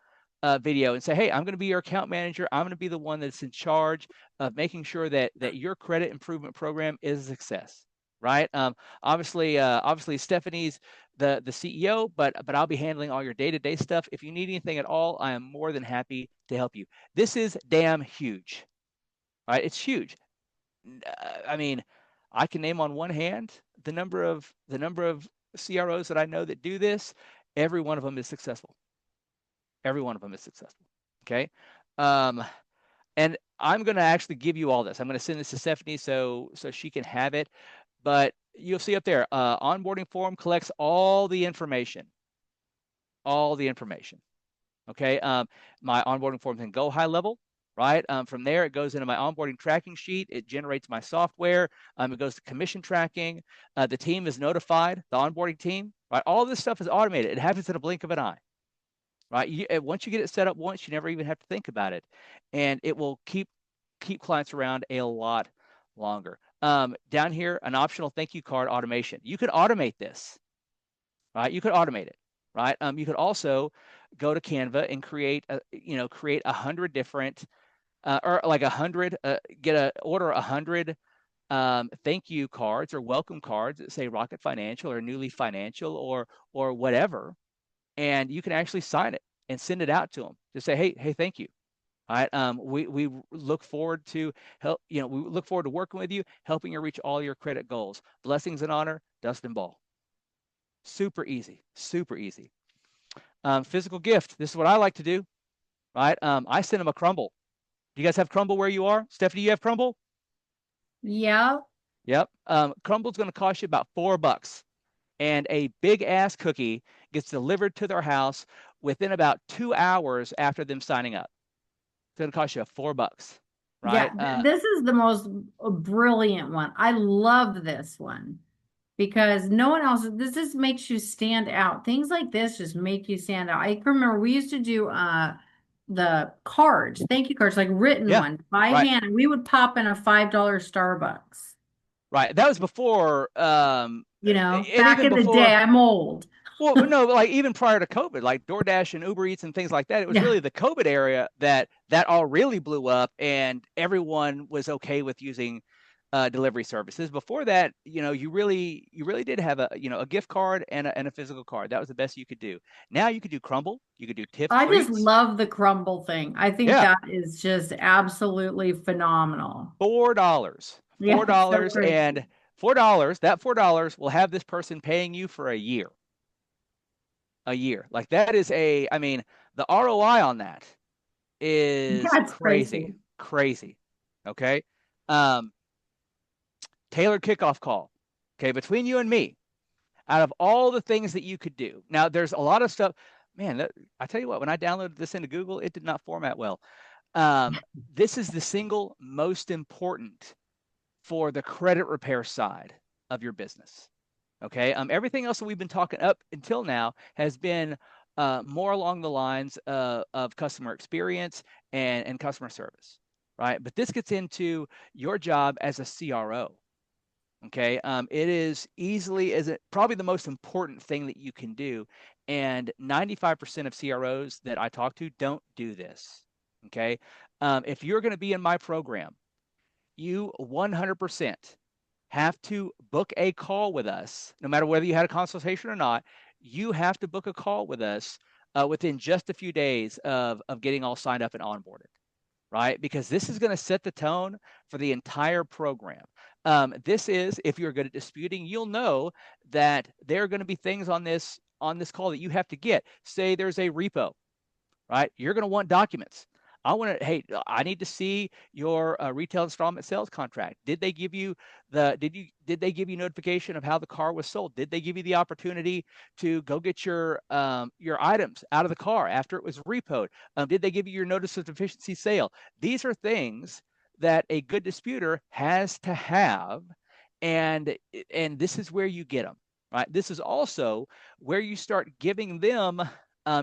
video and say, hey, I'm going to be your account manager. I'm going to be the one that's in charge of making sure that your credit improvement program is a success. Right. Obviously, Stephanie's the CEO, but I'll be handling all your day-to-day stuff. If you need anything at all, I am more than happy to help you. This is damn huge. Right? It's huge. I mean, I can name on one hand the number of CROs that I know that do this. Every one of them is successful. Every one of them is successful. Okay. And I'm going to actually give you all this. I'm going to send this to Stephanie so she can have it. But you'll see up there, onboarding form collects all the information. All the information. Okay. My onboarding form can go high level, right? From there, it goes into my onboarding tracking sheet. It generates my software. It goes to commission tracking. The team is notified, the onboarding team, right? All this stuff is automated. It happens in a blink of an eye, right? Once you get it set up once, you never even have to think about it. And it will keep clients around a lot longer. Down here, an optional thank you card automation. You could automate this, right? You could automate it, right? You could also go to Canva and create 100 different, or like 100, order 100 thank you cards or welcome cards that say Rocket Financial or Newly Financial or whatever, and you can actually sign it and send it out to them to say, hey, thank you. All right. We look forward to we look forward to working with you, helping you reach all your credit goals. Blessings and honor, Dustin Ball. Super easy, super easy. Physical gift. This is what I like to do, right? I send them a crumble. Do you guys have crumble where you are? Stephanie, you have crumble? Yeah. Yep. Crumble's going to cost you about $4. and a big ass cookie gets delivered to their house within about 2 hours after them signing up. It's going to cost you $4, Yeah, right? this is the most brilliant one. I love this one because no one else, this just makes you stand out. Things like this just make you stand out. I can remember we used to do the cards, thank you cards, like written Yeah, ones by right, hand. And we would pop in a $5 Starbucks. right. That was before, You know, and back even in the day, before. I'm old. Well, no, like even prior to COVID, like DoorDash and Uber Eats and things like that, it was Yeah. really the COVID area that all really blew up, and everyone was okay with using delivery services. Before that, you really did have a gift card and a physical card. That was the best you could do. Now you could do Crumble, you could do Tips I just Treats. love the crumble thing. I think Yeah, that is just absolutely phenomenal. $4, Yeah, four it's so dollars, crazy. and $4. That $4 will have this person paying you for a year. A year. Like that is I mean, the ROI on that is That's crazy, crazy. crazy. Okay. Um, Tailored kickoff call. Okay. Between you and me, out of all the things that you could do, now there's a lot of stuff. Man, I tell you what, when I downloaded this into Google, it did not format well. Um, this is the single most important for the credit repair side of your business. Okay. Everything else that we've been talking up until now has been more along the lines of customer experience and customer service, right? But this gets into your job as a CRO. Okay. It is probably the most important thing that you can do. And 95% of CROs that I talk to don't do this. Okay. If you're going to be in my program, you 100% have to book a call with us, no matter whether you had a consultation or not. You have to book a call with us within just a few days of getting all signed up and onboarded, right? Because this is going to set the tone for the entire program. This is, if you're good at disputing, you'll know that there are going to be things on this call that you have to get. Say there's a repo, right? You're going to want documents. Hey, I need to see your retail installment sales contract. Did they give you notification of how the car was sold? Did they give you the opportunity to go get your items out of the car after it was repoed? Did they give you your notice of deficiency sale? These are things that a good disputer has to have, and this is where you get them, right? This is also where you start giving them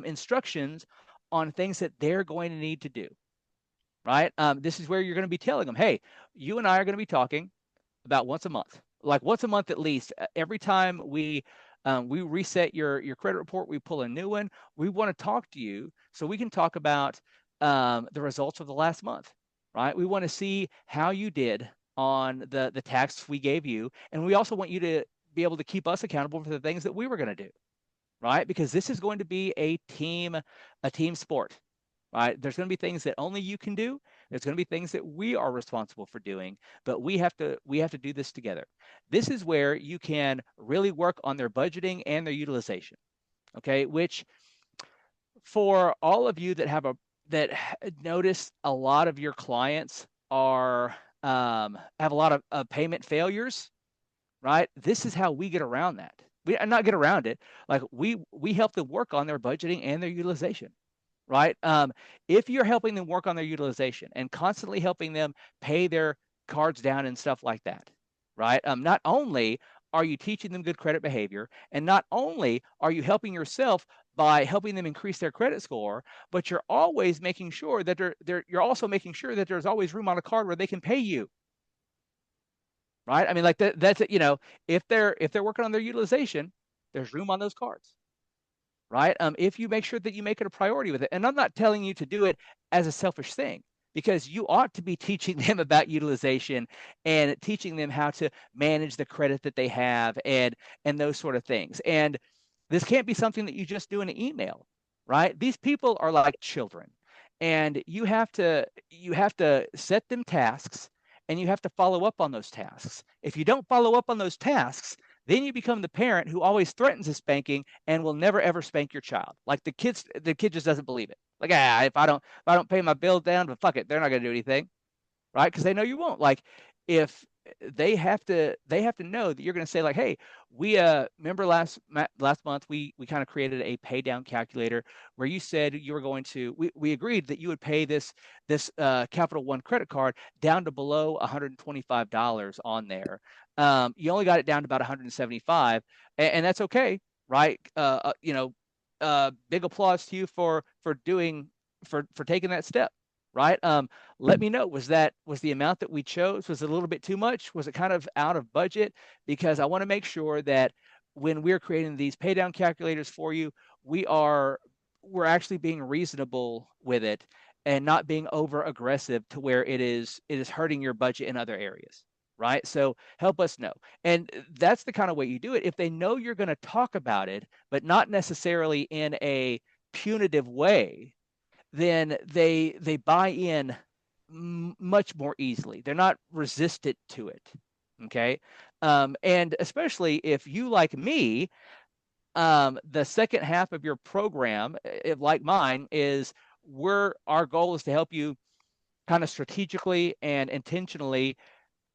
instructions on things that they're going to need to do, right? This is where you're going to be telling them, hey, you and I are going to be talking about once a month, like once a month at least. Every time we reset your credit report, we pull a new one. We want to talk to you so we can talk about the results of the last month, right? We want to see how you did on the tasks we gave you, and we also want you to be able to keep us accountable for the things that we were going to do, right? Because this is going to be a team sport, right? There's going to be things that only you can do. There's going to be things that we are responsible for doing, but we have to do this together. This is where you can really work on their budgeting and their utilization. Okay, which for all of you that notice a lot of your clients are have a lot of payment failures, right? This is how we get around that. We not get around it. Like we help them work on their budgeting and their utilization, right? If you're helping them work on their utilization and constantly helping them pay their cards down and stuff like that, right? Not only are you teaching them good credit behavior, and not only are you helping yourself by helping them increase their credit score, but you're always making sure that you're also making sure that there's always room on a card where they can pay you, right? I mean, like that's it. If they're working on their utilization, there's room on those cards, right? If you make sure that you make it a priority with it, and I'm not telling you to do it as a selfish thing, because you ought to be teaching them about utilization and teaching them how to manage the credit that they have and those sort of things. And this can't be something that you just do in an email, right? These people are like children, and you have to set them tasks, and you have to follow up on those tasks. If you don't follow up on those tasks, then you become the parent who always threatens a spanking and will never ever spank your child. Like the kid just doesn't believe it. Like, if I don't pay my bill down, but fuck it, they're not going to do anything, right? Because they know you won't. Like, if they have to know that you're going to say like, hey, we remember last month we kind of created a pay down calculator where you said you were going to we agreed that you would pay this Capital One credit card down to below $125 on there. You only got it down to about 175, and that's okay, right? Big applause to you for doing for taking that step, right? Let me know, was the amount that we chose, was it a little bit too much? Was it kind of out of budget? Because I want to make sure that when we're creating these pay down calculators for you, we're actually being reasonable with it and not being over aggressive to where it is hurting your budget in other areas, right? So help us know. And that's the kind of way you do it. If they know you're going to talk about it, but not necessarily in a punitive way, then they buy in much more easily. They're not resistant to it. Okay. And especially if you, like me, the second half of your program, if like mine, is our goal is to help you kind of strategically and intentionally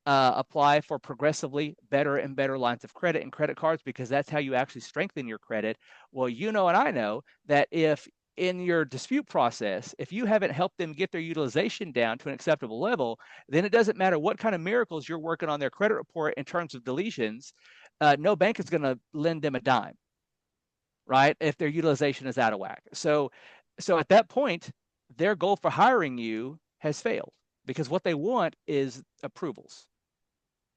apply for progressively better and better lines of credit and credit cards, because that's how you actually strengthen your credit. Well, you know, and I know that if in your dispute process, if you haven't helped them get their utilization down to an acceptable level, then it doesn't matter what kind of miracles you're working on their credit report in terms of deletions. No bank is going to lend them a dime, right? If their utilization is out of whack. So at that point, their goal for hiring you has failed, because what they want is approvals.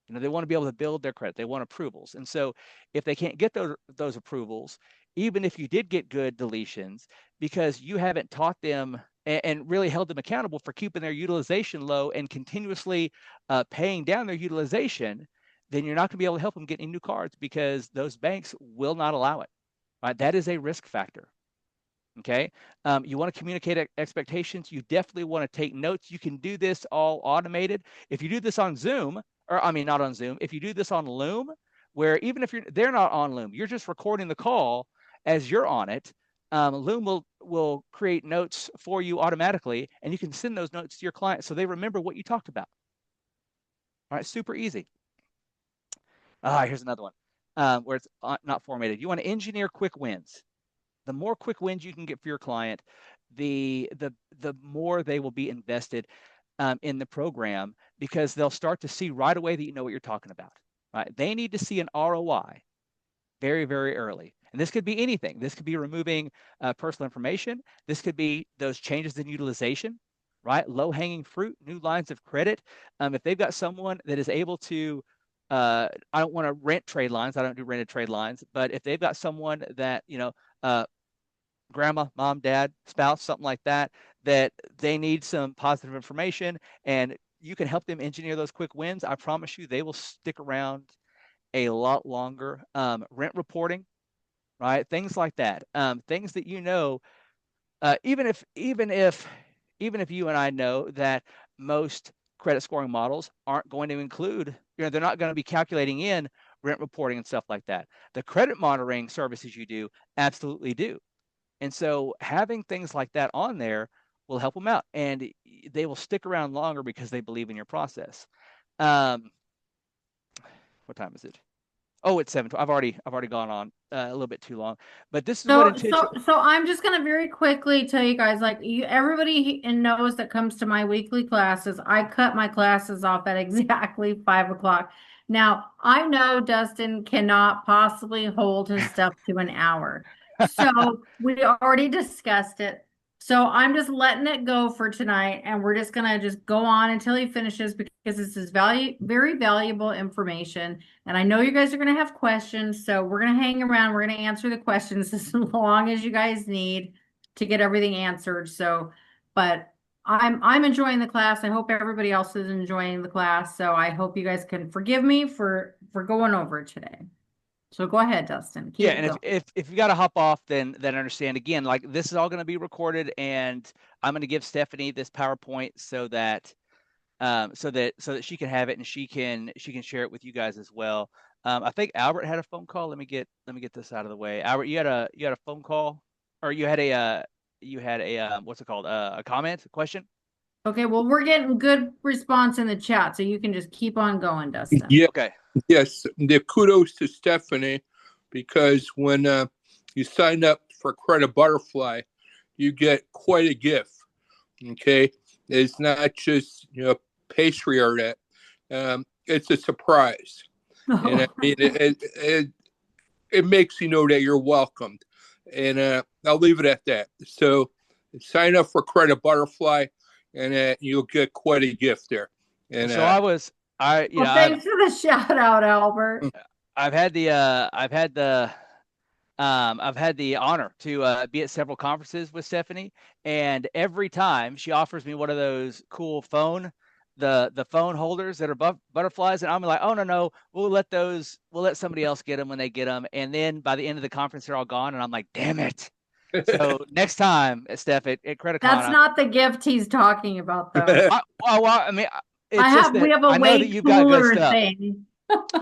You know, they want to be able to build their credit. They want approvals. And so if they can't get those approvals, even if you did get good deletions, because you haven't taught them and really held them accountable for keeping their utilization low and continuously paying down their utilization, then you're not going to be able to help them get any new cards, because those banks will not allow it. Right? That is a risk factor. Okay. You want to communicate expectations. You definitely want to take notes. You can do this all automated. If you do this on Zoom, or I mean, not on Zoom, if you do this on Loom, where even if they're not on Loom, you're just recording the call as you're on it. Loom will create notes for you automatically, and you can send those notes to your client so they remember what you talked about. All right. Super easy. Here's another one where it's not formatted. You want to engineer quick wins. The more quick wins you can get for your client, the more they will be invested in the program, because they'll start to see right away that you know what you're talking about. Right? They need to see an ROI very, very early. And this could be anything. This could be removing personal information. This could be those changes in utilization, right? Low hanging fruit, new lines of credit. If they've got someone that is able to, I don't want to rent trade lines. I don't do rented trade lines. But if they've got someone that, grandma, mom, dad, spouse, something like that, that they need some positive information, and you can help them engineer those quick wins, I promise you they will stick around a lot longer. Rent reporting, right? Things like that. Things that even if you and I know that most credit scoring models aren't going to include, they're not going to be calculating in rent reporting and stuff like that. The credit monitoring services you do absolutely do. And so having things like that on there will help them out, and they will stick around longer because they believe in your process. What time is it? Oh, it's 7. I've already gone on a little bit too long, but this is what So I'm just gonna very quickly tell you guys, like everybody knows that comes to my weekly classes, I cut my classes off at exactly 5 o'clock. Now I know Dustin cannot possibly hold his stuff to an hour. So we already discussed it. So I'm just letting it go for tonight, and we're just gonna just go on until he finishes, because this is very valuable information. And I know you guys are going to have questions, so we're going to hang around. We're going to answer the questions as long as you guys need to get everything answered. So, but I'm enjoying the class. I hope everybody else is enjoying the class. So I hope you guys can forgive me for going over it today. So go ahead, Dustin. Yeah, Keep it and going. if you got to hop off, then understand, again, like this is all going to be recorded, and I'm going to give Stephanie this PowerPoint so that she can have it, and she can share it with you guys as well. I think Albert had a phone call. Let me get this out of the way. Albert, you had a phone call, or you had a what's it called? A comment, a question? Okay, well, we're getting good response in the chat, so you can just keep on going, Dustin. Yeah, Okay. yes. The kudos to Stephanie, because when you sign up for Credit Butterfly, you get quite a gift. Okay, it's not just pastry or that. It's a surprise, and I mean it makes you know that you're welcomed, and I'll leave it at that. So sign up for Credit Butterfly, and you'll get quite a gift there. And So I was, you know, Well, thanks for the shout out, Albert. I've had the, I've had the honor to be at several conferences with Stephanie, and every time she offers me one of those cool the phone holders that are butterflies, and I'm like, oh no, we'll let somebody else get them when they get them, and then by the end of the conference they're all gone, and I'm like, damn it. So next time, Steph, at CreditCon, That's not the gift he's talking about, though. I mean, it's just we that have a I know that way you've got good cooler stuff. thing.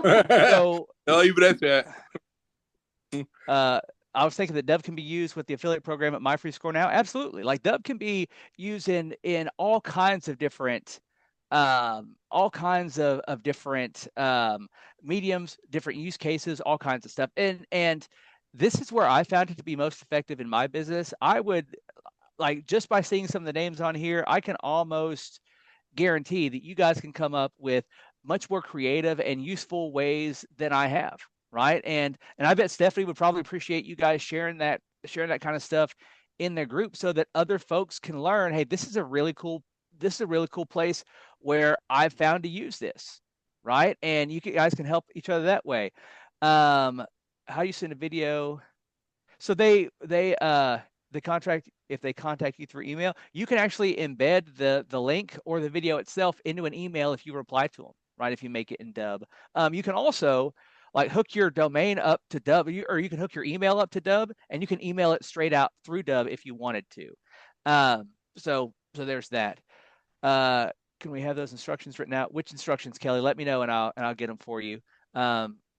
So I'll leave it at that. I was thinking that Dove can be used with the affiliate program at My Free Score now. Absolutely. Like Dove can be used in all kinds of different different mediums, different use cases, all kinds of stuff. And this is where I found it to be most effective in my business. I would like, just by seeing some of the names on here, I can almost guarantee that you guys can come up with much more creative and useful ways than I have. Right. And I bet Stephanie would probably appreciate you guys sharing that kind of stuff in their group so that other folks can learn, hey, this is a really cool place where I've found to use this. Right. And you guys can help each other that way. How you send a video. So the contract, if they contact you through email, you can actually embed the link or the video itself into an email if you reply to them, right? If you make it in Dub. You can also like hook your domain up to Dub, or you can hook your email up to Dub, and you can email it straight out through Dub if you wanted to. So there's that. Can we have those instructions written out? Which instructions, Kelly? Let me know, and I'll get them for you.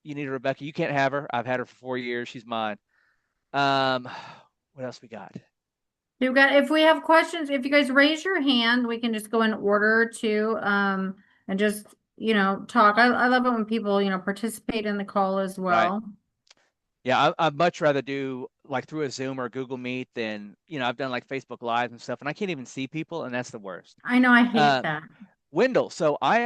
You need a Rebecca. You can't have her. I've had her for 4 years. She's mine. What else we got? You've got, if we have questions, if you guys raise your hand, we can just go in order to and just talk. I love it when people participate in the call as well. Right. Yeah, I'd much rather do like through a Zoom or a Google Meet than I've done like Facebook Live and stuff, and I can't even see people, and that's the worst. I know, I hate that. Wendell. So I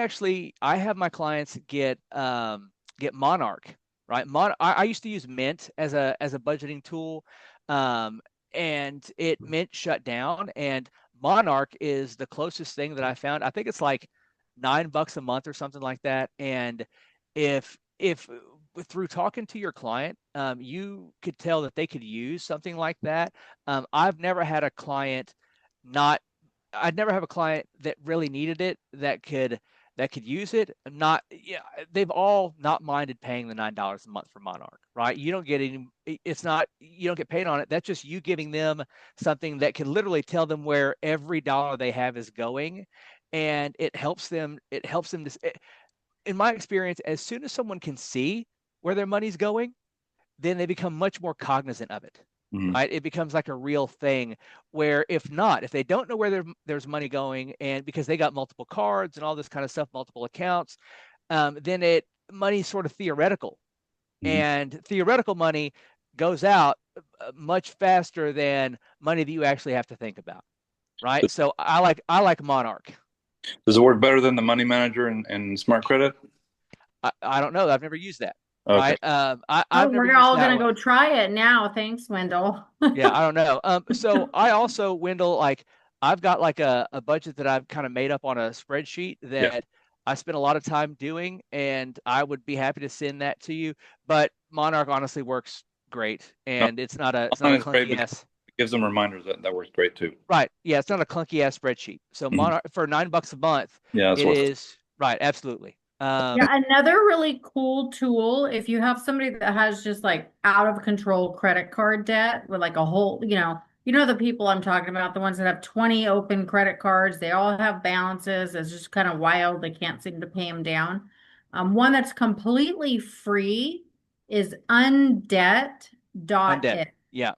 have my clients get Monarch, right? I used to use Mint as a budgeting tool, and Mint shut down, and Monarch is the closest thing that I found. I think it's like $9 a month or something like that. And if through talking to your client, you could tell that they could use something like that. I've never had a client I'd never have a client that really needed it that could use it. They've all not minded paying the $9 a month for Monarch, right? You don't get any, you don't get paid on it. That's just you giving them something that can literally tell them where every dollar they have is going. And it helps them in my experience, as soon as someone can see where their money's going, then they become much more cognizant of it. Right? It becomes like a real thing where if they don't know where there's money going, and because they got multiple cards and all this kind of stuff, multiple accounts, then money's sort of theoretical. And theoretical money goes out much faster than money that you actually have to think about. Right. So I like Monarch. Does it work better than the money manager and Smart Credit? I don't know. I've never used that. Okay. Right. We're all going to go try it now. Thanks, Wendell. Yeah, I don't know. So I also, Wendell, like I've got like a budget that I've kind of made up on a spreadsheet that I spent a lot of time doing, and I would be happy to send that to you. But Monarch honestly works great, and it's not a clunky ass. It gives them reminders that works great too. Right. Yeah, it's not a clunky ass spreadsheet. So Monarch for $9 a month. Yeah, it is right. Absolutely. Another really cool tool, if you have somebody that has just like out of control credit card debt with like a whole, the people I'm talking about, the ones that have 20 open credit cards, they all have balances. It's just kind of wild. They can't seem to pay them down. One that's completely free is undebt.it. Yeah.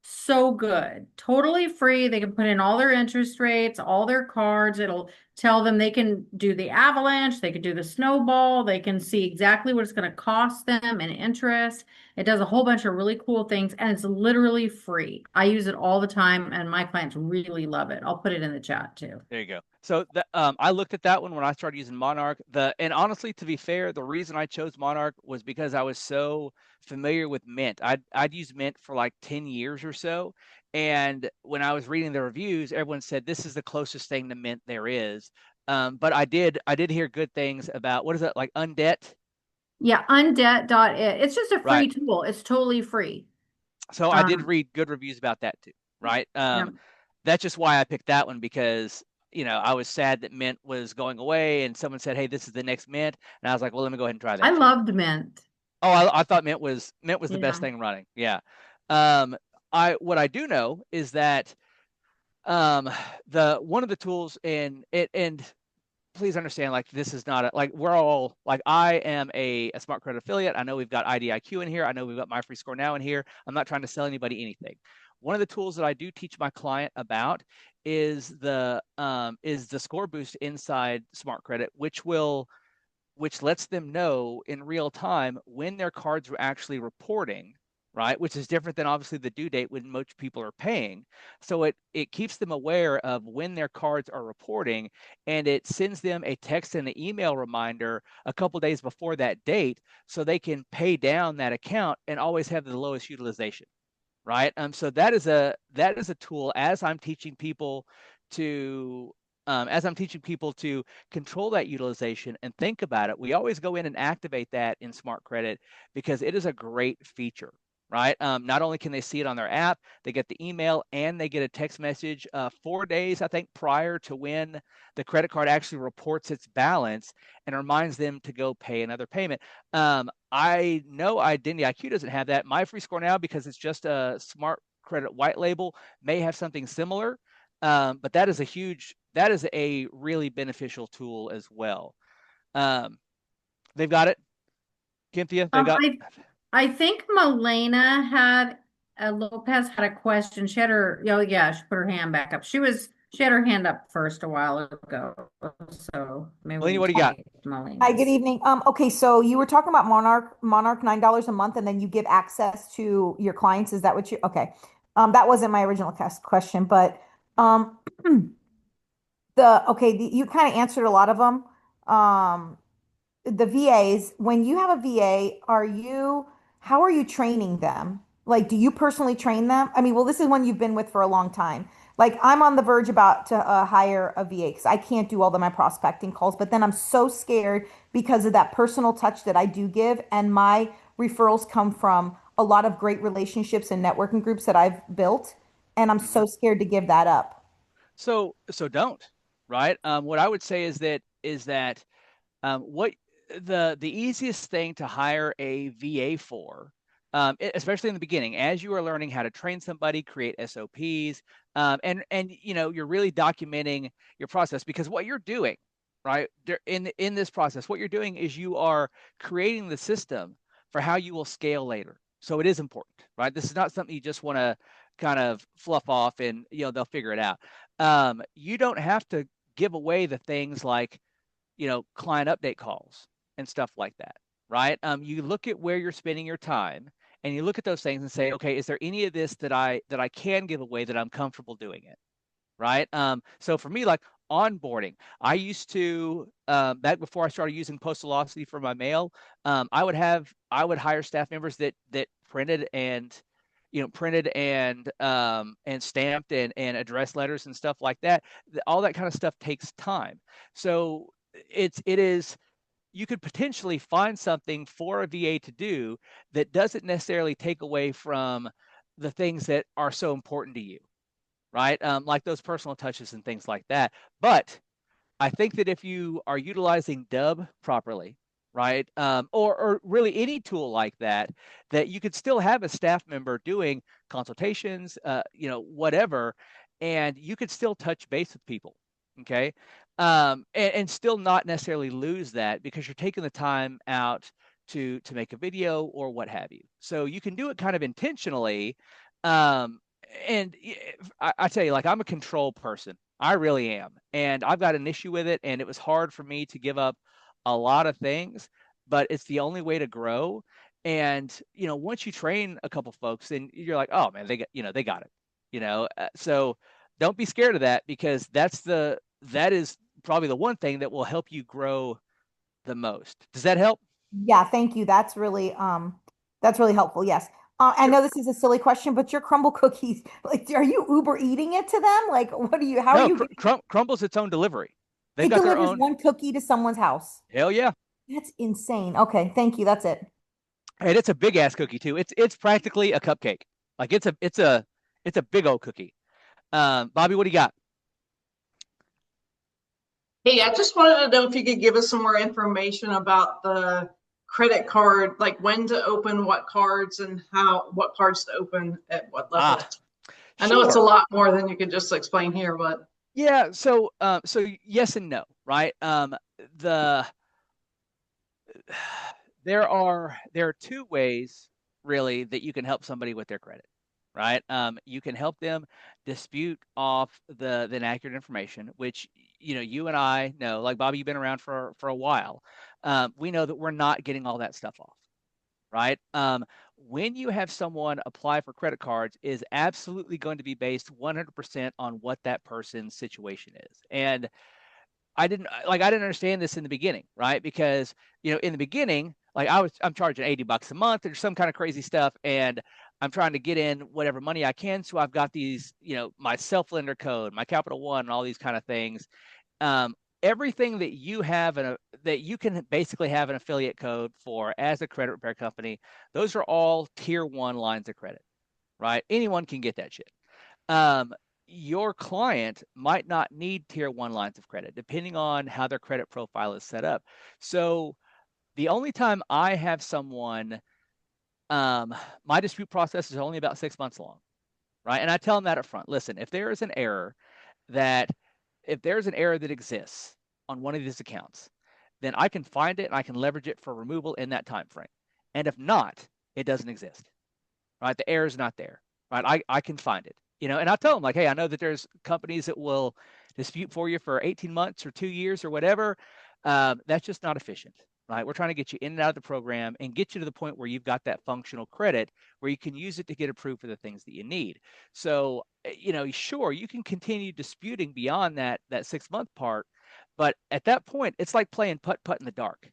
So good. Totally free. They can put in all their interest rates, all their cards. It'll tell them they can do the avalanche, they can do the snowball, they can see exactly what it's going to cost them in interest. It does a whole bunch of really cool things and it's literally free. I use it all the time and my clients really love it. I'll put it in the chat too. There you go. So I looked at that one when I started using Monarch. And honestly, to be fair, the reason I chose Monarch was because I was so familiar with Mint. I'd used Mint for like 10 years or so. And when I was reading the reviews, everyone said this is the closest thing to Mint there is. But I did hear good things about, what is it, like Undebt? Yeah, undebt.it. It's just a Right. free tool. It's totally free. So I did read good reviews about that too. Right. Yeah. That's just why I picked that one, because I was sad that Mint was going away, and someone said, "Hey, this is the next Mint," and I was like, "Well, let me go ahead and try I that too." loved Mint. Oh, I thought Mint was the best Yeah. thing running. Yeah. What I do know is that the one of the tools and please understand, like, this is not like we're all like, I am a Smart Credit affiliate. I know we've got IDIQ in here. I know we've got My Free Score Now in here. I'm not trying to sell anybody anything. One of the tools that I do teach my client about is the score boost inside Smart Credit, which lets them know in real time when their cards are actually reporting, right? Which is different than obviously the due date when most people are paying. So it keeps them aware of when their cards are reporting, and it sends them a text and an email reminder a couple days before that date, so they can pay down that account and always have the lowest utilization, right? So that is a tool as I'm teaching people to control that utilization and think about it. We always go in and activate that in Smart Credit because it is a great feature, right? Not only can they see it on their app, they get the email and they get a text message 4 days, I think, prior to when the credit card actually reports its balance and reminds them to go pay another payment. I know Identity IQ doesn't have that. My Free Score Now, because it's just a Smart Credit white label, may have something similar. But that is a really beneficial tool as well. They've got it, Cynthia. They've got. I think Milena Lopez had a question. She had her, oh yeah, she put her hand back up. She had her hand up first a while ago. So maybe Melanie, what do you got? Hi, good evening. Okay, so you were talking about Monarch $9 a month, and then you give access to your clients. Is that what you? Okay, that wasn't my original question, but um, you kind of answered a lot of them. The VAs, when you have a VA, how are you training them? Like, do you personally train them? I mean, well, this is one you've been with for a long time. Like, I'm on the verge about to hire a VA because I can't do all of my prospecting calls, but then I'm so scared because of that personal touch that I do give, and my referrals come from a lot of great relationships and networking groups that I've built, and I'm so scared to give that up. So don't, right? What I would say is that what the easiest thing to hire a VA for, especially in the beginning, as you are learning how to train somebody, create SOPs, and you're really documenting your process, because what you're doing, right, in this process, what you're doing is you are creating the system for how you will scale later. So it is important, right? This is not something you just want to kind of fluff off and they'll figure it out. You don't have to give away the things like client update calls and stuff like that, right? You look at where you're spending your time and you look at those things and say, okay, is there any of this that I can give away that I'm comfortable doing it, right? So for me, like onboarding, I used to back before I started using Postalocity for my mail, I would hire staff members that printed and stamped and address letters and stuff like that. All that kind of stuff takes time. So it is, you could potentially find something for a VA to do that doesn't necessarily take away from the things that are so important to you, right? Like those personal touches and things like that. But I think that if you are utilizing Dub properly, right, or really any tool like that, that you could still have a staff member doing consultations, whatever, and you could still touch base with people, okay, and still not necessarily lose that because you're taking the time out to make a video or what have you. So you can do it kind of intentionally, and I tell you, like, I'm a control person. I really am. And I've got an issue with it. And it was hard for me to give up a lot of things, but it's the only way to grow. And, once you train a couple folks, then you're like, oh man, they got it, so don't be scared of that, because that is probably the one thing that will help you grow the most. Does that help? Yeah, thank you. That's really helpful. Yes. I Sure. know this is a silly question, but your crumble cookies, like, are you Uber eating it to them? Like, how are No, you? Crumble's its own delivery. They've It got their delivers own. one cookie to someone's house. Hell yeah. That's insane. Okay, thank you. That's it. And it's a big ass cookie too. It's practically a cupcake. Like it's a big old cookie. Bobby, what do you got? Hey, I just wanted to know if you could give us some more information about the credit card, like when to open what cards and what cards to open at what level. I know it's a Sure. lot more than you could just explain here, but Yeah. So yes and no, right? The there are two ways really that you can help somebody with their credit, right? You can help them dispute off the inaccurate information, which you and I know. Like, Bobby, you've been around for a while. We know that we're not getting all that stuff off, right? When you have someone apply for credit cards, is absolutely going to be based 100% on what that person's situation is. And I didn't understand this in the beginning, right? Because in the beginning, like, I'm charging $80 a month or some kind of crazy stuff, and I'm trying to get in whatever money I can. So I've got these, my self lender code, my Capital One, and all these kind of things. Everything that you have that you can basically have an affiliate code for as a credit repair company, those are all tier 1 lines of credit, right? Anyone can get that shit. Your client might not need tier 1 lines of credit, depending on how their credit profile is set up. So the only time I have someone, my dispute process is only about 6 months long, right? And I tell them that up front. Listen, if there's an error that exists on one of these accounts, then I can find it and I can leverage it for removal in that time frame. And if not, it doesn't exist, right? The error is not there, right? I can find it, and I'll tell them, like, hey, I know that there's companies that will dispute for you for 18 months or 2 years or whatever. That's just not efficient, right? We're trying to get you in and out of the program and get you to the point where you've got that functional credit where you can use it to get approved for the things that you need. So, sure, you can continue disputing beyond that 6 month part, but at that point, it's like playing putt in the dark,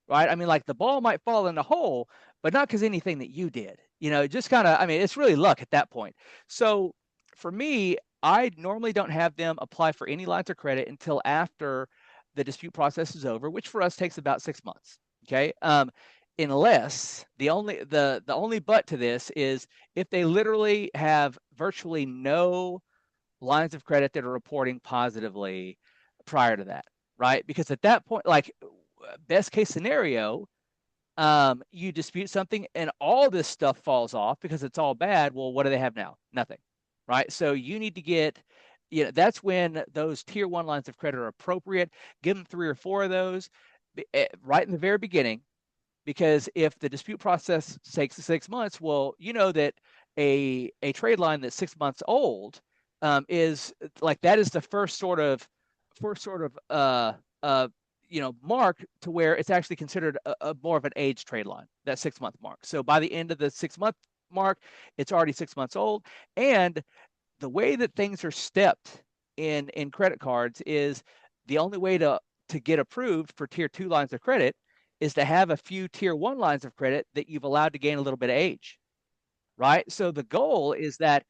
right? I mean, like, the ball might fall in the hole, but not because anything that you did, just kind of, I mean, it's really luck at that point. So for me, I normally don't have them apply for any lines of credit until after the dispute process is over, which for us takes about 6 months. Okay. Unless the only but to this is if they literally have virtually no lines of credit that are reporting positively prior to that, right? Because at that point, like, best case scenario, you dispute something and all this stuff falls off because it's all bad. Well, what do they have now? Nothing, right? So you need to get, that's when those tier 1 lines of credit are appropriate. Give them 3 or 4 of those right in the very beginning, because if the dispute process takes 6 months, well, that a trade line that's 6 months old, is like, that is the first sort of mark to where it's actually considered a more of an age trade line, that 6 month mark. So by the end of the 6 month mark, it's already 6 months old. And the way that things are stepped in credit cards is the only way to get approved for tier 2 lines of credit is to have a few tier 1 lines of credit that you've allowed to gain a little bit of age, right? So the goal is that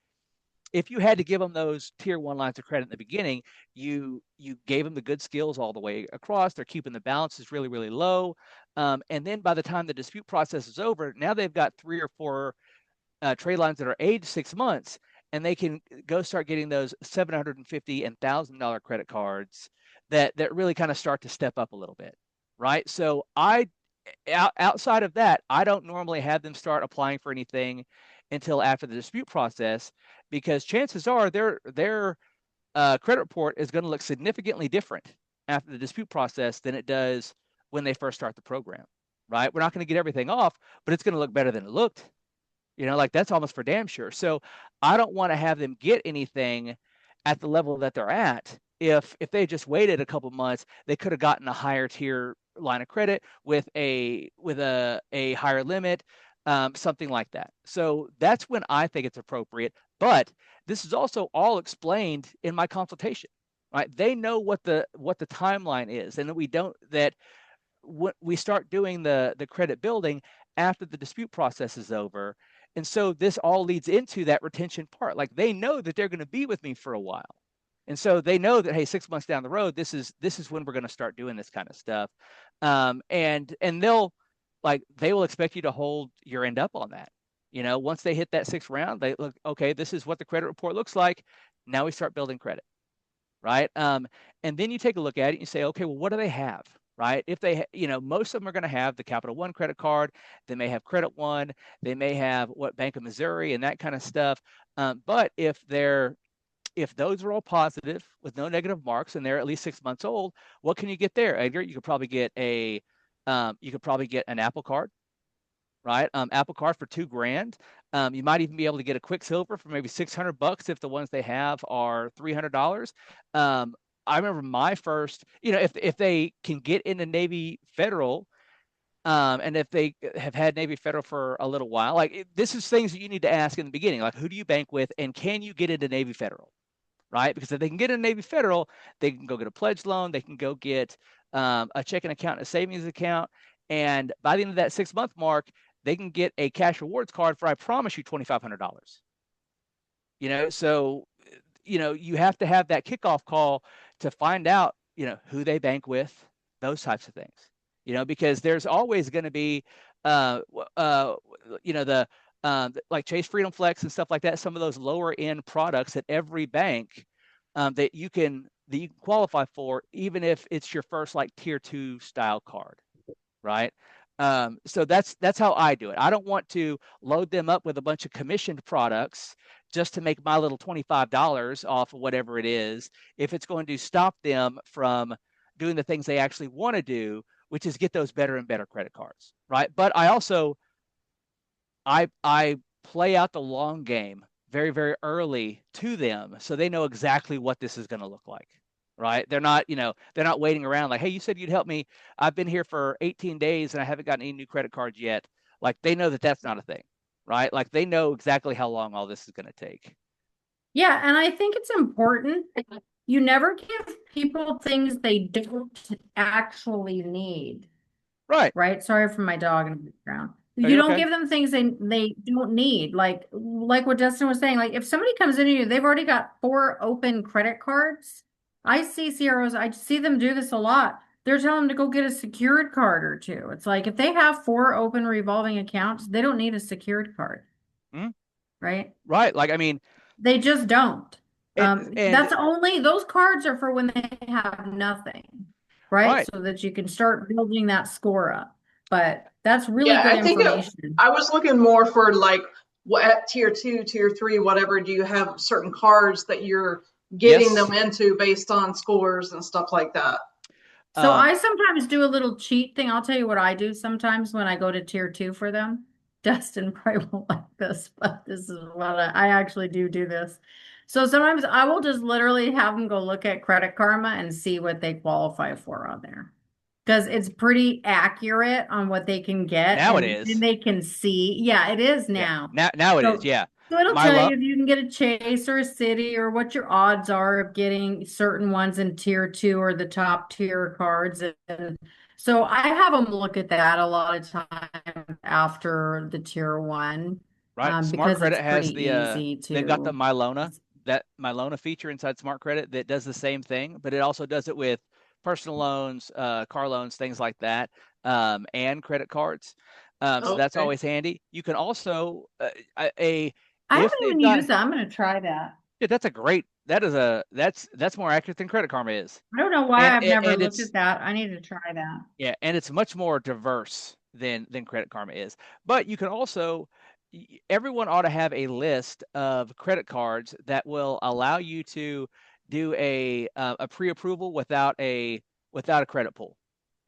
if you had to give them those tier 1 lines of credit in the beginning, you gave them the good skills all the way across. They're keeping the balances really, really low. And then by the time the dispute process is over, now they've got 3 or 4 trade lines that are aged 6 months, and they can go start getting those $750 and $1,000 credit cards that really kind of start to step up a little bit, right? So outside of that, I don't normally have them start applying for anything until after the dispute process, because chances are their credit report is going to look significantly different after the dispute process than it does when they first start the program, right? We're not going to get everything off, but it's going to look better than it looked, Like that's almost for damn sure. So I don't want to have them get anything at the level that they're at. If they just waited a couple months, they could have gotten a higher tier line of credit with a higher limit, something like that. So that's when I think it's appropriate. But this is also all explained in my consultation, right? They know what the timeline is, and that we start doing the credit building after the dispute process is over. And so this all leads into that retention part. Like they know that they're going to be with me for a while. And so they know that, hey, 6 months down the road, this is when we're going to start doing this kind of stuff. And they will expect you to hold your end up on that. Once they hit that 6th round, they look, okay, this is what the credit report looks like. Now we start building credit, right? And then you take a look at it and you say, okay, well, what do they have? Right? If they, most of them are going to have the Capital One credit card. They may have Credit One. They may have Bank of Missouri and that kind of stuff. But if those are all positive with no negative marks and they're at least 6 months old, what can you get there, Edgar? You could probably get an Apple Card, right? Apple Card for $2,000. You might even be able to get a Quicksilver for maybe $600 if the ones they have are $300. I remember my first, if they can get into Navy Federal, and if they have had Navy Federal for a little while, this is things that you need to ask in the beginning, like who do you bank with and can you get into Navy Federal, right? Because if they can get into Navy Federal, they can go get a pledge loan, they can go get a checking account and a savings account, and by the end of that 6-month mark, they can get a cash rewards card for, I promise you, $2,500. So you have to have that kickoff call to find out, who they bank with, those types of things, because there's always going to be, like Chase Freedom Flex and stuff like that, some of those lower end products at every bank that you can qualify for, even if it's your first like tier 2 style card, right? So that's how I do it. I don't want to load them up with a bunch of commissioned products just to make my little $25 off of whatever it is, if it's going to stop them from doing the things they actually want to do, which is get those better and better credit cards, right? But I also, I play out the long game very, very early to them so they know exactly what this is going to look like, right? They're not waiting around like, hey, you said you'd help me. I've been here for 18 days and I haven't gotten any new credit cards yet. Like they know that that's not a thing, right? Like they know exactly how long all this is going to take. Yeah, and I think it's important. You never give people things they don't actually need. Right. Right. Sorry for my dog in the background. Are You you don't okay? give them things they don't need. Like what Dustin was saying, like if somebody comes into you, they've already got 4 open credit cards. I see CROs, I see them do this a lot. They're telling them to go get a secured card or 2. It's like if they have 4 open revolving accounts, they don't need a secured card. Mhm. Right? Right. Like, I mean, They just don't. and That's only, those cards are for when they have nothing, right? right. So that you can start building that score up. But that's really Yeah, good I think information. I was looking more for like what at tier 2, tier 3, whatever. Do you have certain cards that you're getting Yes. them into based on scores and stuff like that? So I sometimes do a little cheat thing. I'll tell you what I do sometimes when I go to tier 2 for them. Dustin probably won't like this, but this is what I actually do this. So sometimes I will just literally have them go look at Credit Karma and see what they qualify for on there. Because it's pretty accurate on what they can get, Now it and then is. they can see. Yeah, it is Yeah. now. Now it is. So, Yeah. so it'll My tell love. you if you can get a Chase or a City or what your odds are of getting certain ones in tier 2 or the top tier cards. And so I have them look at that a lot of times after the tier 1, Right. Smart because it's Credit has pretty easy they've got the to. Mylona feature inside Smart Credit that does the same thing, but it also does it with personal loans, car loans, things like that, and credit cards. So that's Okay. always handy. You can also I if haven't they've even got, used that. I'm going to try that. yeah, that's more accurate than Credit Karma is. I don't know why And I've never and looked it's at that. I need to try that. Yeah, and it's much more diverse than Credit Karma is. But you can also, everyone ought to have a list of credit cards that will allow you to do a pre-approval without a credit pull,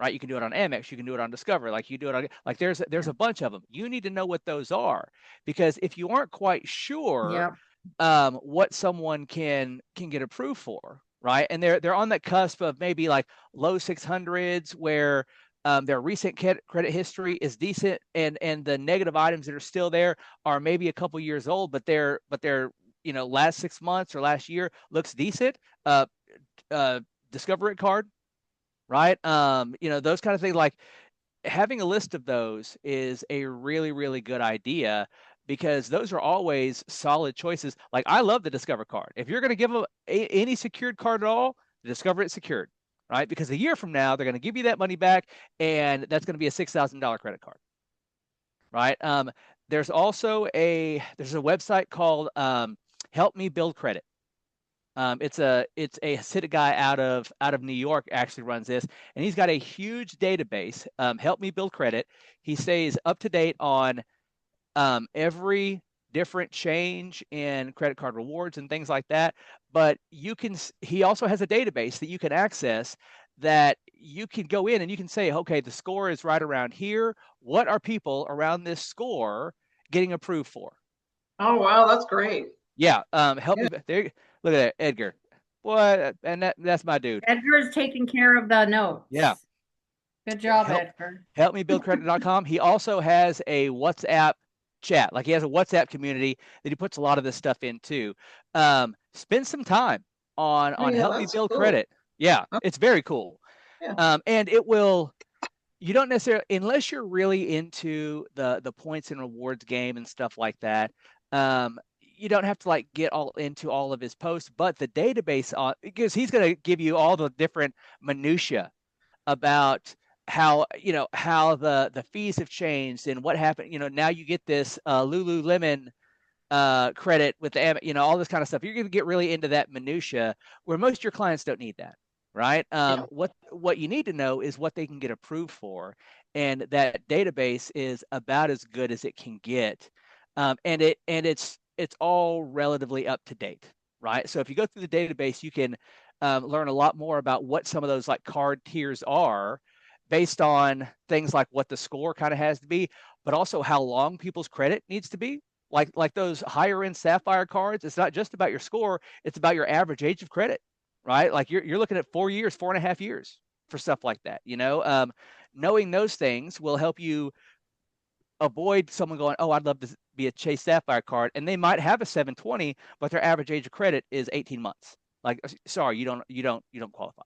right? You can do it on Amex, you can do it on Discover, like you do it on, like there's a bunch of them. You need to know what those are, because if you aren't quite sure what someone can get approved for, right? And they're on that cusp of maybe like low 600s where their recent credit history is decent, and the negative items that are still there are maybe a couple years old, but they're last 6 months or last year looks decent. Discover It card, right? Those kind of things. Like having a list of those is a really, really good idea, because those are always solid choices. Like I love the Discover card. If you're going to give them any secured card at all, Discover It secured, right? Because a year from now, they're going to give you that money back, and that's going to be a $6,000 credit card, right? There's also there's a website called Help Me Build Credit. It's a Hasidic guy out of New York actually runs this, and he's got a huge database. Help Me Build Credit. He stays up to date on every different change in credit card rewards and things like that. But he also has a database that you can access, that you can go in and you can say, okay, the score is right around here. What are people around this score getting approved for? Oh, wow. That's great. Yeah. Help me. There, look at that, Edgar. Boy, and that's my dude. Edgar's taking care of the notes. Yeah. Good job, Edgar. Helpmebuildcredit.com. He also has a WhatsApp chat. Like he has a WhatsApp community that he puts a lot of this stuff into. Spend some time on Help Me Build Credit. Yeah, it's very cool. Yeah. And you don't necessarily, unless you're really into the points and rewards game and stuff like that, you don't have to like get all into all of his posts, but the database because he's going to give you all the different minutia about how the fees have changed and what happened. Now you get this Lululemon credit with the all this kind of stuff. You're going to get really into that minutia where most of your clients don't need that, right? What you need to know is what they can get approved for, and that database is about as good as it can get, and it's all relatively up to date, right? So if you go through the database, you can learn a lot more about what some of those like card tiers are, based on things like what the score kind of has to be, but also how long people's credit needs to be. Like those higher end Sapphire cards, it's not just about your score, it's about your average age of credit, right? Like you're looking at 4 years, 4.5 years for stuff like that. Knowing those things will help you avoid someone going, oh, I'd love to be a Chase Sapphire card, and they might have a 720, but their average age of credit is 18 months. Like, sorry, you don't qualify.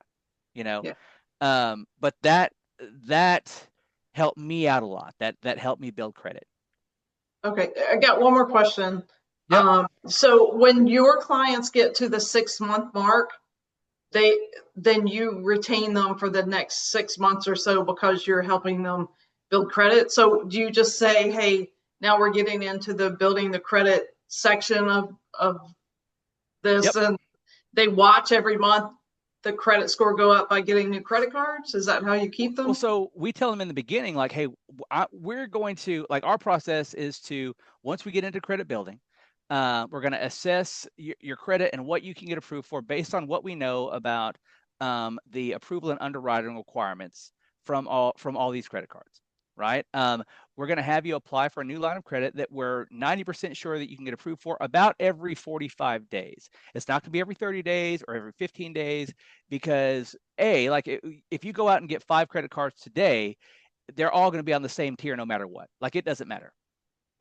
But that helped me out a lot. That helped me build credit. Okay, I got one more question. Yep. So when your clients get to the 6-month mark, then you retain them for the next 6 months or so because you're helping them build credit. So do you just say, hey, now we're getting into the building the credit section of this, Yep. and they watch every month the credit score go up by getting new credit cards? Is that how you keep them? Well, so we tell them in the beginning, like, hey, we're going to, like, our process is to, once we get into credit building, we're going to assess your credit and what you can get approved for based on what we know about the approval and underwriting requirements from all these credit cards, right? We're going to have you apply for a new line of credit that we're 90% sure that you can get approved for about every 45 days. It's not going to be every 30 days or every 15 days, because if you go out and get 5 credit cards today, they're all going to be on the same tier no matter what. Like, it doesn't matter,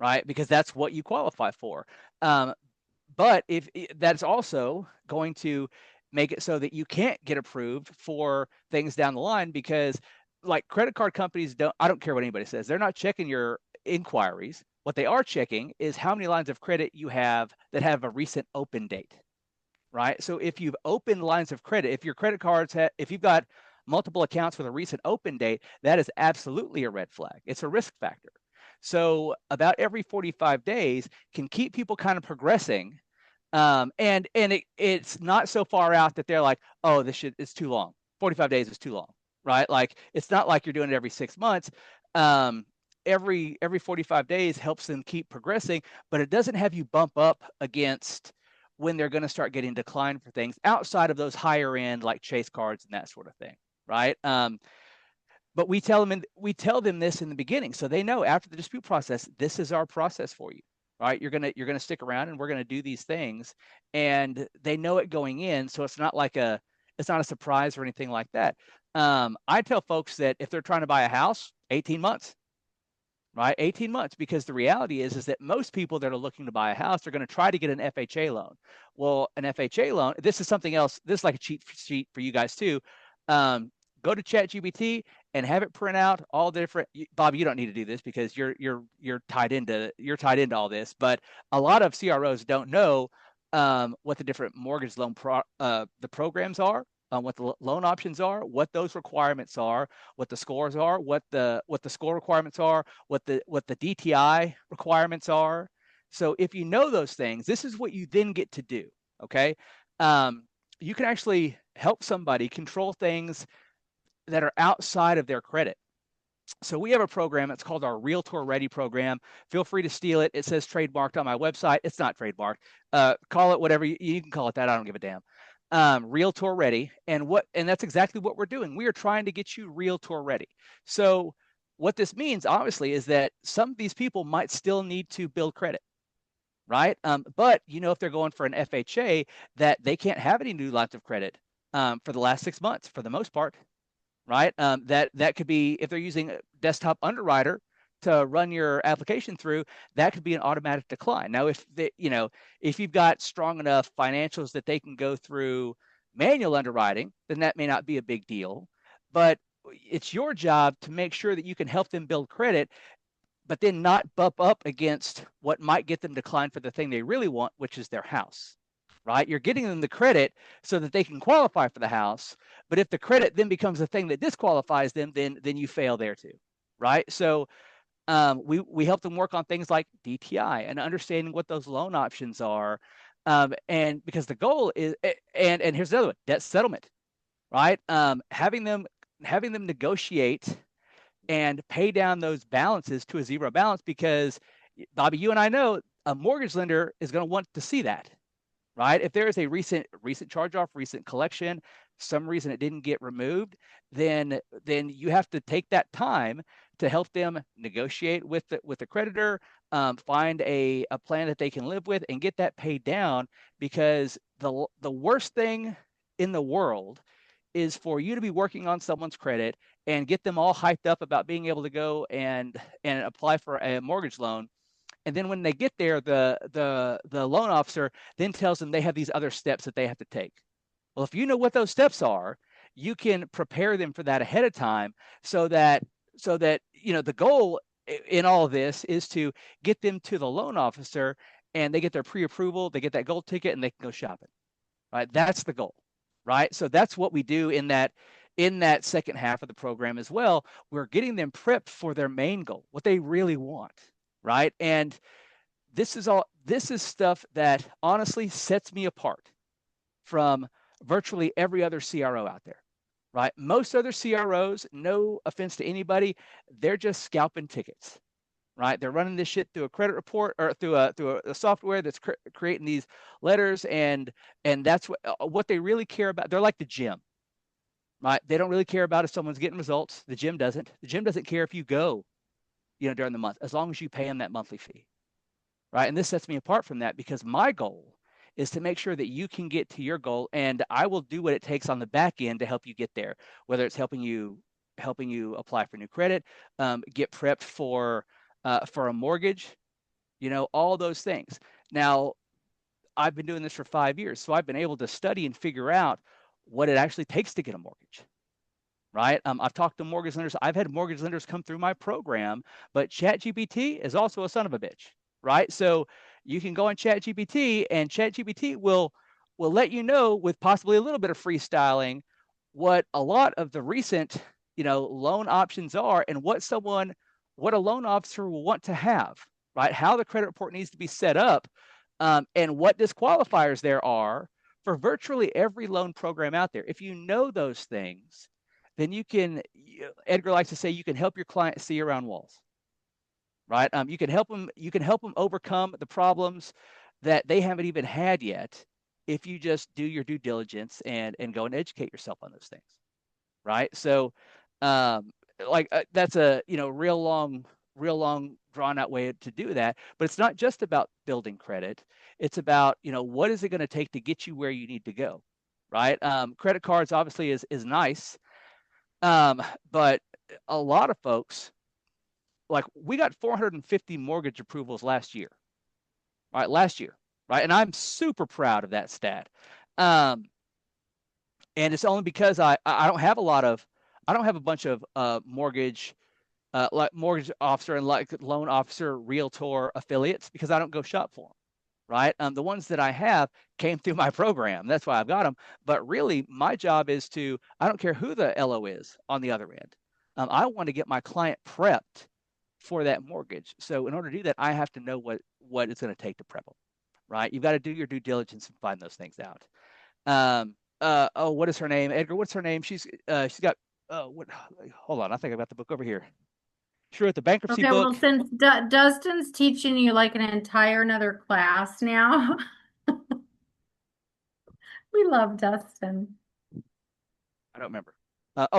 right? Because that's what you qualify for. But if that's also going to make it so that you can't get approved for things down the line, because like credit card companies I don't care what anybody says, they're not checking your inquiries. What they are checking is how many lines of credit you have that have a recent open date, right? So if you've opened lines of credit, if your credit cards if you've got multiple accounts with a recent open date, that is absolutely a red flag. It's a risk factor. So about every 45 days can keep people kind of progressing. And it's not so far out that they're like, oh, it's too long. 45 days is too long, right? Like, it's not like you're doing it every 6 months. Every 45 days helps them keep progressing, but it doesn't have you bump up against when they're going to start getting declined for things outside of those higher end, like Chase cards and that sort of thing, right? but we tell them this in the beginning, so they know after the dispute process, this is our process for you, right? You're gonna stick around, and we're gonna do these things, and they know it going in, so it's not a surprise or anything like that. I tell folks that if they're trying to buy a house, 18 months, right? 18 months, because the reality is that most people that are looking to buy a house are going to try to get an FHA loan. Well, an FHA loan, this is something else. This is like a cheat sheet for you guys too. Go to ChatGPT and have it print out all the different. Bob, you don't need to do this because you're tied into all this. But a lot of CROs don't know what the different mortgage loan the programs are, what the loan options are, what those requirements are, what the scores are, what the score requirements are, what the DTI requirements are. So if you know those things, this is what you then get to do. Okay, you can actually help somebody control things that are outside of their credit. So we have a program. It's called our Realtor Ready program. Feel free to steal it. It says trademarked on my website. It's not trademarked. Call it whatever you can call it that. I don't give a damn. Realtor Ready, and that's exactly what we're doing. We are trying to get you Realtor Ready. So what this means, obviously, is that some of these people might still need to build credit, right? But if they're going for an FHA, that they can't have any new lines of credit for the last 6 months, for the most part, right? That could be, if they're using a desktop underwriter to run your application through, that could be an automatic decline. Now, if you've got strong enough financials that they can go through manual underwriting, then that may not be a big deal. But it's your job to make sure that you can help them build credit, but then not bump up against what might get them declined for the thing they really want, which is their house, right? You're getting them the credit so that they can qualify for the house. But if the credit then becomes the thing that disqualifies them, then you fail there too, right? So we help them work on things like DTI and understanding what those loan options are. And because the goal is, and here's the other one, debt settlement, right? Having them negotiate and pay down those balances to a zero balance, because Bobby, you and I know a mortgage lender is going to want to see that, right? If there is a recent charge-off, recent collection, some reason it didn't get removed, then you have to take that time to help them negotiate with the creditor, find a plan that they can live with, and get that paid down. Because the worst thing in the world is for you to be working on someone's credit and get them all hyped up about being able to go and apply for a mortgage loan. And then when they get there, the loan officer then tells them they have these other steps that they have to take. Well, if you know what those steps are, you can prepare them for that ahead of time, so that the goal in all of this is to get them to the loan officer, and they get their pre-approval, they get that gold ticket, and they can go shopping. Right? That's the goal. Right? So that's what we do in that second half of the program as well. We're getting them prepped for their main goal, what they really want. Right? And this is stuff that honestly sets me apart from virtually every other CRO out there, right? Most other CROs, no offense to anybody, they're just scalping tickets, right? They're running this shit through a credit report or through a software that's creating these letters, and that's what they really care about. They're like the gym, right? They don't really care about if someone's getting results. The gym doesn't. The gym doesn't care if you go, during the month, as long as you pay them that monthly fee, right? And this sets me apart from that, because my goal is to make sure that you can get to your goal, and I will do what it takes on the back end to help you get there, whether it's helping you apply for new credit, get prepped for a mortgage, all those things. Now, I've been doing this for 5 years, so I've been able to study and figure out what it actually takes to get a mortgage. Right? I've talked to mortgage lenders. I've had mortgage lenders come through my program, but ChatGPT is also a son of a bitch, right? So you can go on ChatGPT, and ChatGPT will let you know, with possibly a little bit of freestyling, what a lot of the recent, loan options are, and what a loan officer will want to have, right? How the credit report needs to be set up, and what disqualifiers there are for virtually every loan program out there. If you know those things, then you can, Edgar likes to say, you can help your client see around walls, right? You can help them overcome the problems that they haven't even had yet, if you just do your due diligence and go and educate yourself on those things, right? So that's a, real long drawn out way to do that. But it's not just about building credit. It's about, what is it going to take to get you where you need to go, right? Credit cards obviously is nice. But a lot of folks, like, we got 450 mortgage approvals last year, right? Right? And I'm super proud of that stat. And it's only because I don't have a bunch of mortgage like mortgage officer and like loan officer realtor affiliates, because I don't go shop for them, right? The ones that I have came through my program. That's why I've got them. But really, my job is I don't care who the LO is on the other end. I want to get my client prepped for that mortgage. So in order to do that, I have to know what it's going to take to prep them, right? You've got to do your due diligence and find those things out. What is her name? Edgar, what's her name? She's got, hold on. I think I've got the book over here. She wrote the bankruptcy Okay, book. well, since Dustin's teaching you like an entire another class now, we love Dustin. I don't remember.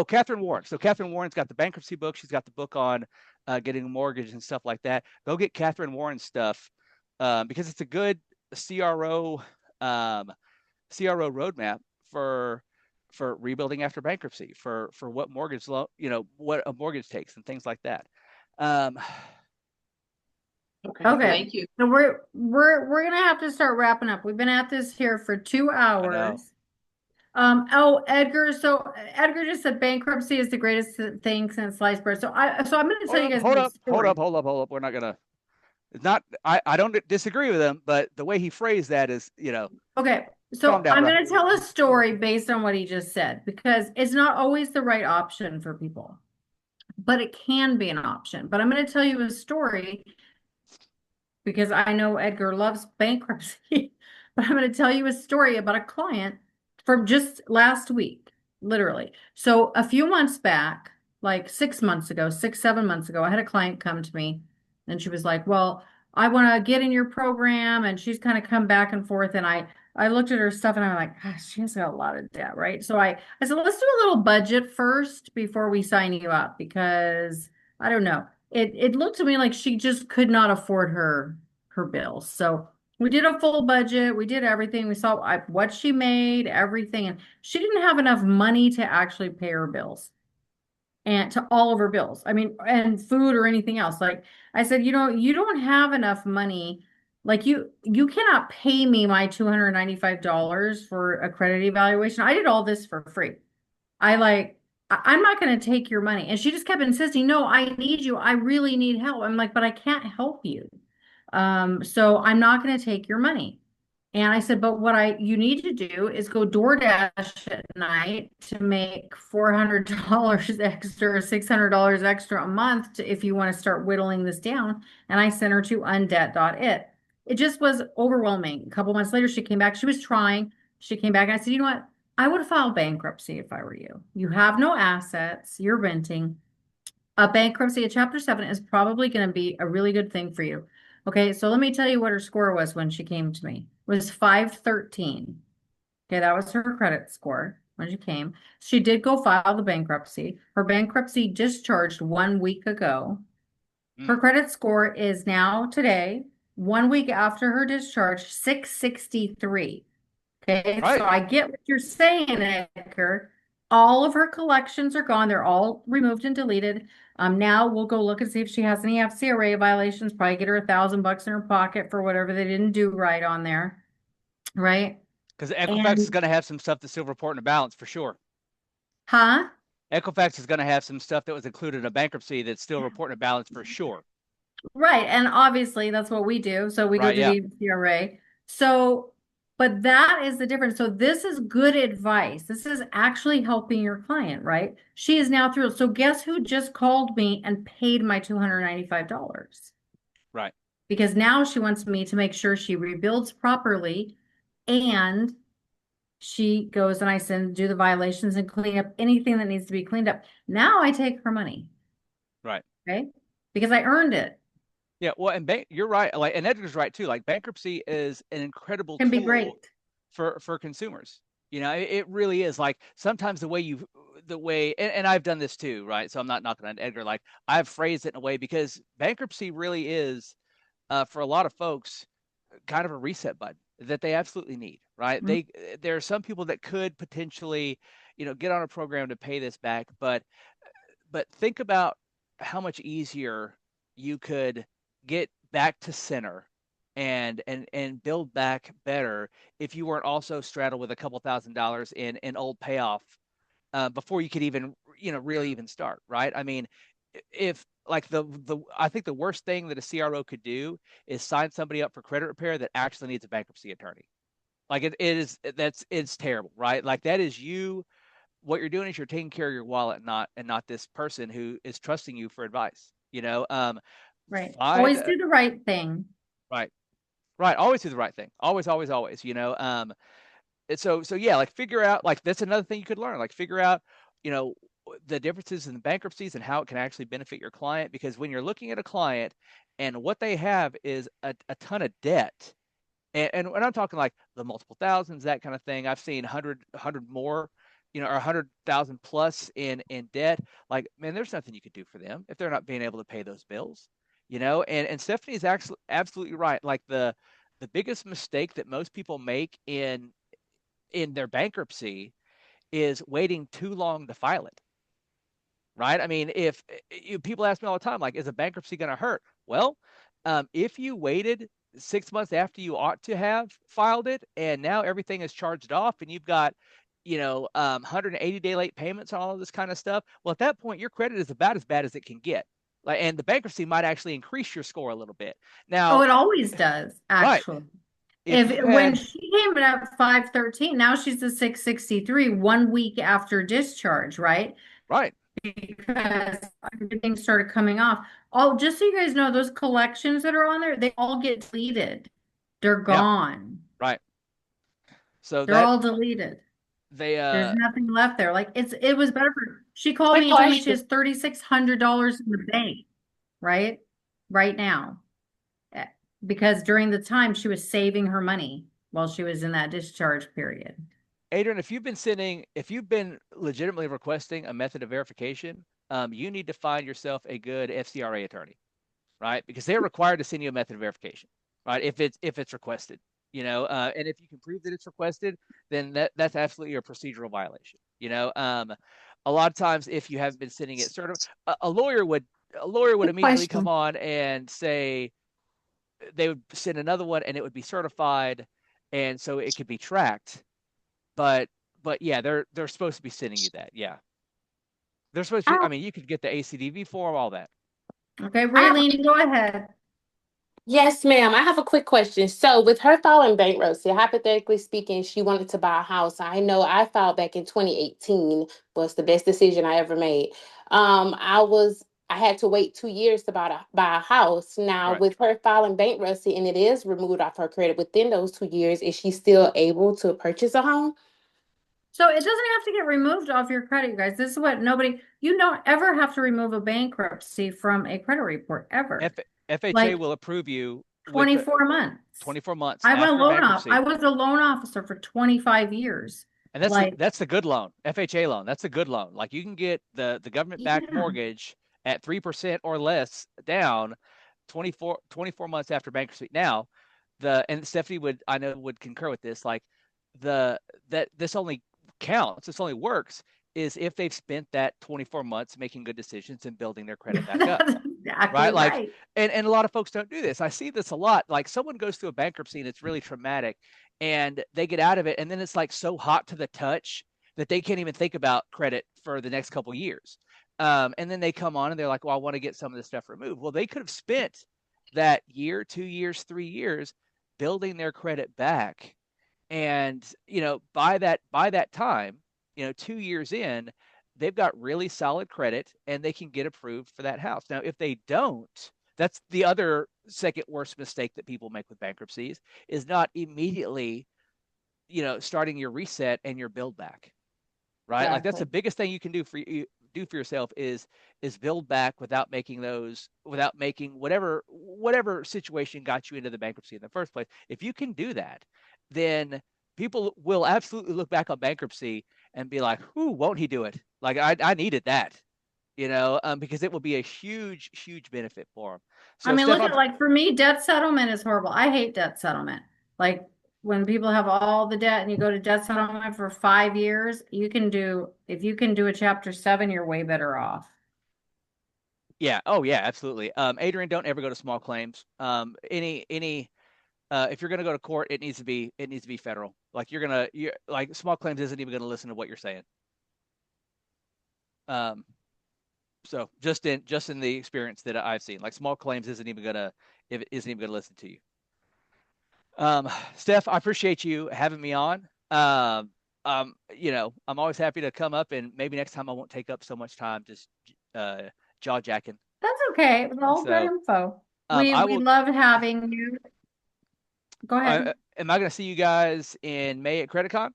Catherine Warren. So Catherine Warren's got the bankruptcy book. She's got the book on getting a mortgage and stuff like that. Go get Catherine Warren's stuff because it's a good CRO roadmap for rebuilding after bankruptcy, for what mortgage loan, what a mortgage takes and things like that. Okay. Okay. Thank you. So we're gonna have to start wrapping up. We've been at this here for 2 hours. Edgar. So Edgar just said bankruptcy is the greatest thing since sliced bread. So I'm going to tell you guys. Hold up. We're not gonna. It's not. I don't disagree with him, but the way he phrased that is, Okay. So calm down, I'm bro. going to tell a story based on what he just said, because it's not always the right option for people, but it can be an option. But I'm going to tell you a story because I know Edgar loves bankruptcy, but I'm going to tell you a story about a client from just last week, literally. So a few months back, like 6 months ago, 7 months ago, I had a client come to me and she was like, well, I want to get in your program. And she's kind of come back and forth. And I looked at her stuff and I'm like, gosh, she has got a lot of debt, right? So I said, let's do a little budget first before we sign you up, because I don't know. It looked to me like she just could not afford her bills. So we did a full budget. We did everything. We saw what she made, everything. And she didn't have enough money to actually pay her bills and to all of her bills. I mean, and food or anything else. Like I said, you don't have enough money. Like you cannot pay me my $295 for a credit evaluation. I did all this for free. I'm not going to take your money. And she just kept insisting, no, I need you. I really need help. I'm like, but I can't help you. So I'm not going to take your money. And I said, but what you need to do is go DoorDash at night to make $400 extra or $600 extra a month if you want to start whittling this down. And I sent her to undebt.it. It just was overwhelming. A couple months later, she came back. She was trying. She came back. And I said, you know what? I would file bankruptcy if I were you. You have no assets. You're renting. A bankruptcy, a Chapter 7 is probably going to be a really good thing for you. Okay, so let me tell you what her score was when she came to me. It was 513. Okay, that was her credit score when she came. She did go file the bankruptcy. Her bankruptcy discharged 1 week ago. Her credit score is now today, 1 week after her discharge, 663. Okay, Right. so I get what you're saying, Edgar. All of her collections are gone. They're all removed and deleted. Now we'll go look and see if she has any FCRA violations. Probably get her $1,000 in her pocket for whatever they didn't do right on there, right? Because Equifax is going to have some stuff that's still reporting a balance for sure. Huh? Equifax is going to have some stuff that was included in a bankruptcy that's still reporting a balance for sure. Right, and obviously that's what we do. So we go to the FCRA. So, but that is the difference. So this is good advice. This is actually helping your client, right? She is now through. So guess who just called me and paid my $295? Right. Because now she wants me to make sure she rebuilds properly, and she goes and I do the violations and clean up anything that needs to be cleaned up. Now I take her money. Right. Okay. Because I earned it. Yeah, well, and you're right. Like, and Edgar's right too. Like, bankruptcy is an incredible Can be tool great for consumers. It really is. Like, sometimes the way the way, and I've done this too, right? So I'm not knocking on Edgar. Like, I've phrased it in a way, because bankruptcy really is, for a lot of folks, kind of a reset button that they absolutely need, right? There are some people that could potentially, get on a program to pay this back, but think about how much easier you could get back to center and build back better if you weren't also straddled with a couple $1,000s in old payoff, before you could even, really even start, right? I mean, if like I think the worst thing that a CRO could do is sign somebody up for credit repair that actually needs a bankruptcy attorney. Like, it's terrible, right? Like, that is you. What you're doing is you're taking care of your wallet, and not this person who is trusting you for advice. Right. Find Always do the right thing. right, right. Always do the right thing. Always, always, always. So yeah, like, figure out, like, that's another thing you could learn. Like, figure out, you know, the differences in the bankruptcies and how it can actually benefit your client. Because when you're looking at a client and what they have is a ton of debt, and when I'm talking like the multiple thousands, that kind of thing, I've seen 100 more, or 100,000 plus in debt. Like, man, there's nothing you could do for them if they're not being able to pay those bills. And Stephanie's actually absolutely right. Like, the biggest mistake that most people make in their bankruptcy is waiting too long to file it. Right? I mean, if people ask me all the time, like, is a bankruptcy going to hurt? Well, if you waited 6 months after you ought to have filed it, and now everything is charged off, and you've got, 180-day late payments on all of this kind of stuff. Well, at that point, your credit is about as bad as it can get. Like, and the bankruptcy might actually increase your score a little bit. Now, Oh, it always does, right. actually. If When she came in at 513, now she's a 663 1 week after discharge, right? right. Because everything started coming off. Oh, just so you guys know, those collections that are on there, they all get deleted. They're Yeah. gone. Right. So They're all deleted. there's nothing left there. Like, it was better for, she called me and told me she has $3,600 in the bank, right? Right now. Because during the time she was saving her money while she was in that discharge period. Adrian, if you've been legitimately requesting a method of verification, you need to find yourself a good FCRA attorney, right? Because they're required to send you a method of verification, right? If it's requested, and if you can prove that it's requested, then that's absolutely a procedural violation. A lot of times, if you haven't been sending it, a lawyer would immediately come on and say they would send another one, and it would be certified, and so it could be tracked. But yeah, they're supposed to be sending you that. Yeah, they're supposed to. I mean, you could get the ACDV form, all that. Okay, Raylene, go ahead. Yes, ma'am. I have a quick question. So, with her filing bankruptcy, hypothetically speaking, she wanted to buy a house. I know I filed back in 2018, was the best decision I ever made. I had to wait 2 years to buy a house. Now, Right. with her filing bankruptcy and it is removed off her credit within those 2 years, is she still able to purchase a home? So it doesn't have to get removed off your credit, you guys. This is what you don't ever have to remove a bankruptcy from a credit report, ever. FHA will approve you 24 months. 24 months. I was a loan officer for 25 years. And that's the good loan, FHA loan. That's a good loan. Like, you can get the government-backed mortgage at 3% or less down 24 months after bankruptcy. Now, and Stephanie would concur with this, like, this only counts, this only works is if they've spent that 24 months making good decisions and building their credit back up. Exactly right? Like, and a lot of folks don't do this. I see this a lot. Like, someone goes through a bankruptcy and it's really traumatic, and they get out of it, and then it's like so hot to the touch that they can't even think about credit for the next couple of years. And then they come on and they're like, well, I want to get some of this stuff removed. Well, they could have spent that year, 2 years, 3 years building their credit back. And, by that time, 2 years in, they've got really solid credit and they can get approved for that house. Now, if they don't, that's the other second worst mistake that people make with bankruptcies, is not immediately, starting your reset and your build back, right? Exactly. Like, that's the biggest thing you can do for yourself is build back without making whatever situation got you into the bankruptcy in the first place. If you can do that, then people will absolutely look back on bankruptcy and be like, "Who won't he do it?" Like I needed that, because it will be a huge, huge benefit for them. So I mean, look Steph, at like for me, debt settlement is horrible. I hate debt settlement. Like when people have all the debt and you go to debt settlement for 5 years, if you can do a chapter 7, you're way better off. yeah, oh yeah, absolutely. Adrian, don't ever go to small claims. If you're gonna go to court, it needs to be federal. Like you're like small claims isn't even gonna listen to what you're saying. So just in the experience that I've seen, like small claims isn't even gonna listen to you. Steph, I appreciate you having me on. I'm always happy to come up, and maybe next time I won't take up so much time just jaw jacking. That's okay. It was all good So info. I We will. loved having you. Go ahead. Am I going to see you guys in May at CreditCon?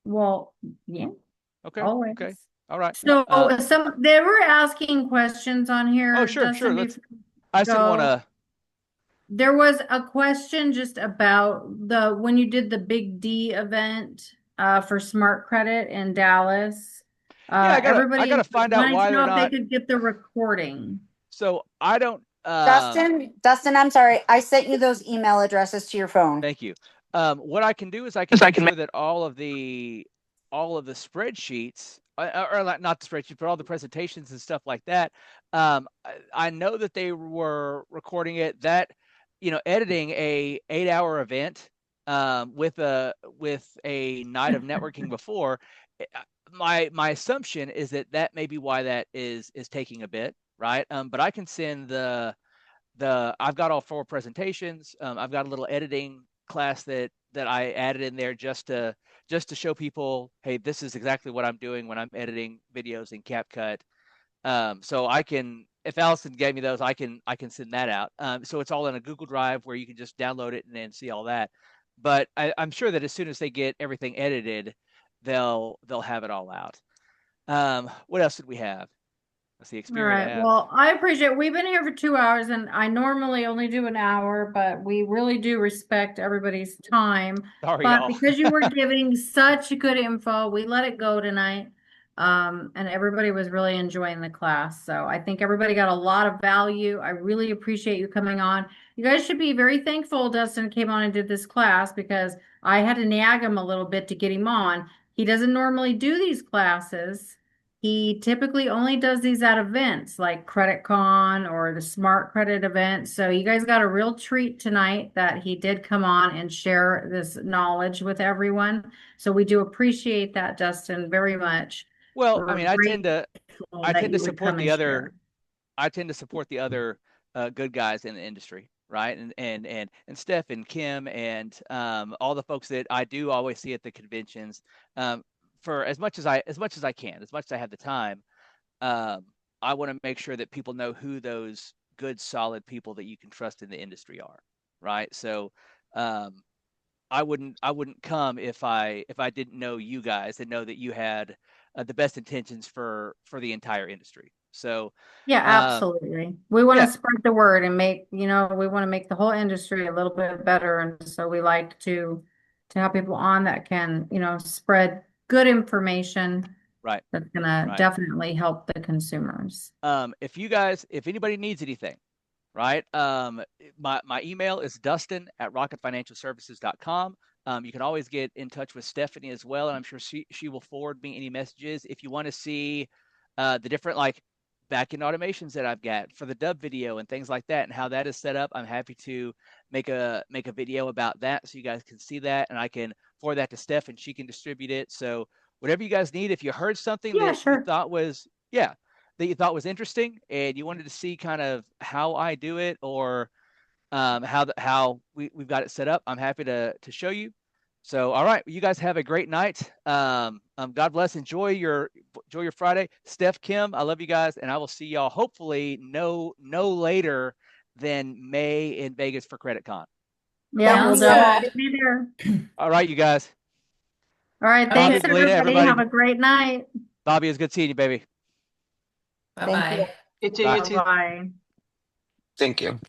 Well, yeah, Okay. always. Okay. All right. So they were asking questions on here. Oh, sure, Dustin, sure. I just didn't want to. There was a question just about when you did the Big D event for Smart Credit in Dallas. I gotta find out why they're not. They could get the recording. So I don't. Dustin, I'm sorry. I sent you those email addresses to your phone. Thank you. What I can do is I can make sure that all of the spreadsheets, or not the spreadsheets, but all the presentations and stuff like that. I know that they were recording it. That editing a 8-hour event with a night of networking before. My assumption is that may be why that is taking a bit, right? But I can send I've got all 4 presentations. I've got a little editing class that I added in there just to show people, hey, this is exactly what I'm doing when I'm editing videos in CapCut. So I can, if Allison gave me those, I can send that out. So it's all in a Google Drive where you can just download it and then see all that. But I'm sure that as soon as they get everything edited, they'll have it all out. What else did we have? Let's see. All right. Well, I appreciate it. We've been here for 2 hours, and I normally only do an hour, but we really do respect everybody's time. Sorry, but y'all. Because you were giving such good info, we let it go tonight. And everybody was really enjoying the class. So I think everybody got a lot of value. I really appreciate you coming on. You guys should be very thankful Dustin came on and did this class, because I had to nag him a little bit to get him on. He doesn't normally do these classes. He typically only does these at events like CreditCon or the Smart Credit event. So you guys got a real treat tonight that he did come on and share this knowledge with everyone. So we do appreciate that, Dustin, very much. Well, I mean, I tend to support the other. I tend to support the other good guys in the industry, right? And Steph and Kim and all the folks that I do always see at the conventions. For as much as I can, as much as I have the time, I want to make sure that people know who those good, solid people that you can trust in the industry are, right? So I wouldn't come if I didn't know you guys and know that you had the best intentions for the entire industry. So yeah, absolutely. We want to spread the word and we want to make the whole industry a little bit better, and so we like to have people on that can spread good information, right, that's gonna definitely help the consumers. If anybody needs anything, right, my email is dustin@rocketfinancialservices.com. You can always get in touch with Stephanie as well, and I'm sure she will forward me any messages. If you want to see the different back-end automations that I've got for the dub video and things like that and how that is set up, I'm happy to make a video about that so you guys can see that, and I can forward that to Steph and she can distribute it. So whatever you guys need, if you heard something you thought was interesting and you wanted to see kind of how I do it or how we've got it set up, I'm happy to show you. So, all right, you guys have a great night. God bless. Enjoy your Friday. Steph, Kim, I love you guys, and I will see y'all hopefully no later than May in Vegas for CreditCon. Yeah, we'll definitely be there. All right, you guys. All right, thanks everybody. Have a great night. Bobby, it's good seeing you, baby. Bye-bye. You too. Bye. Thank you.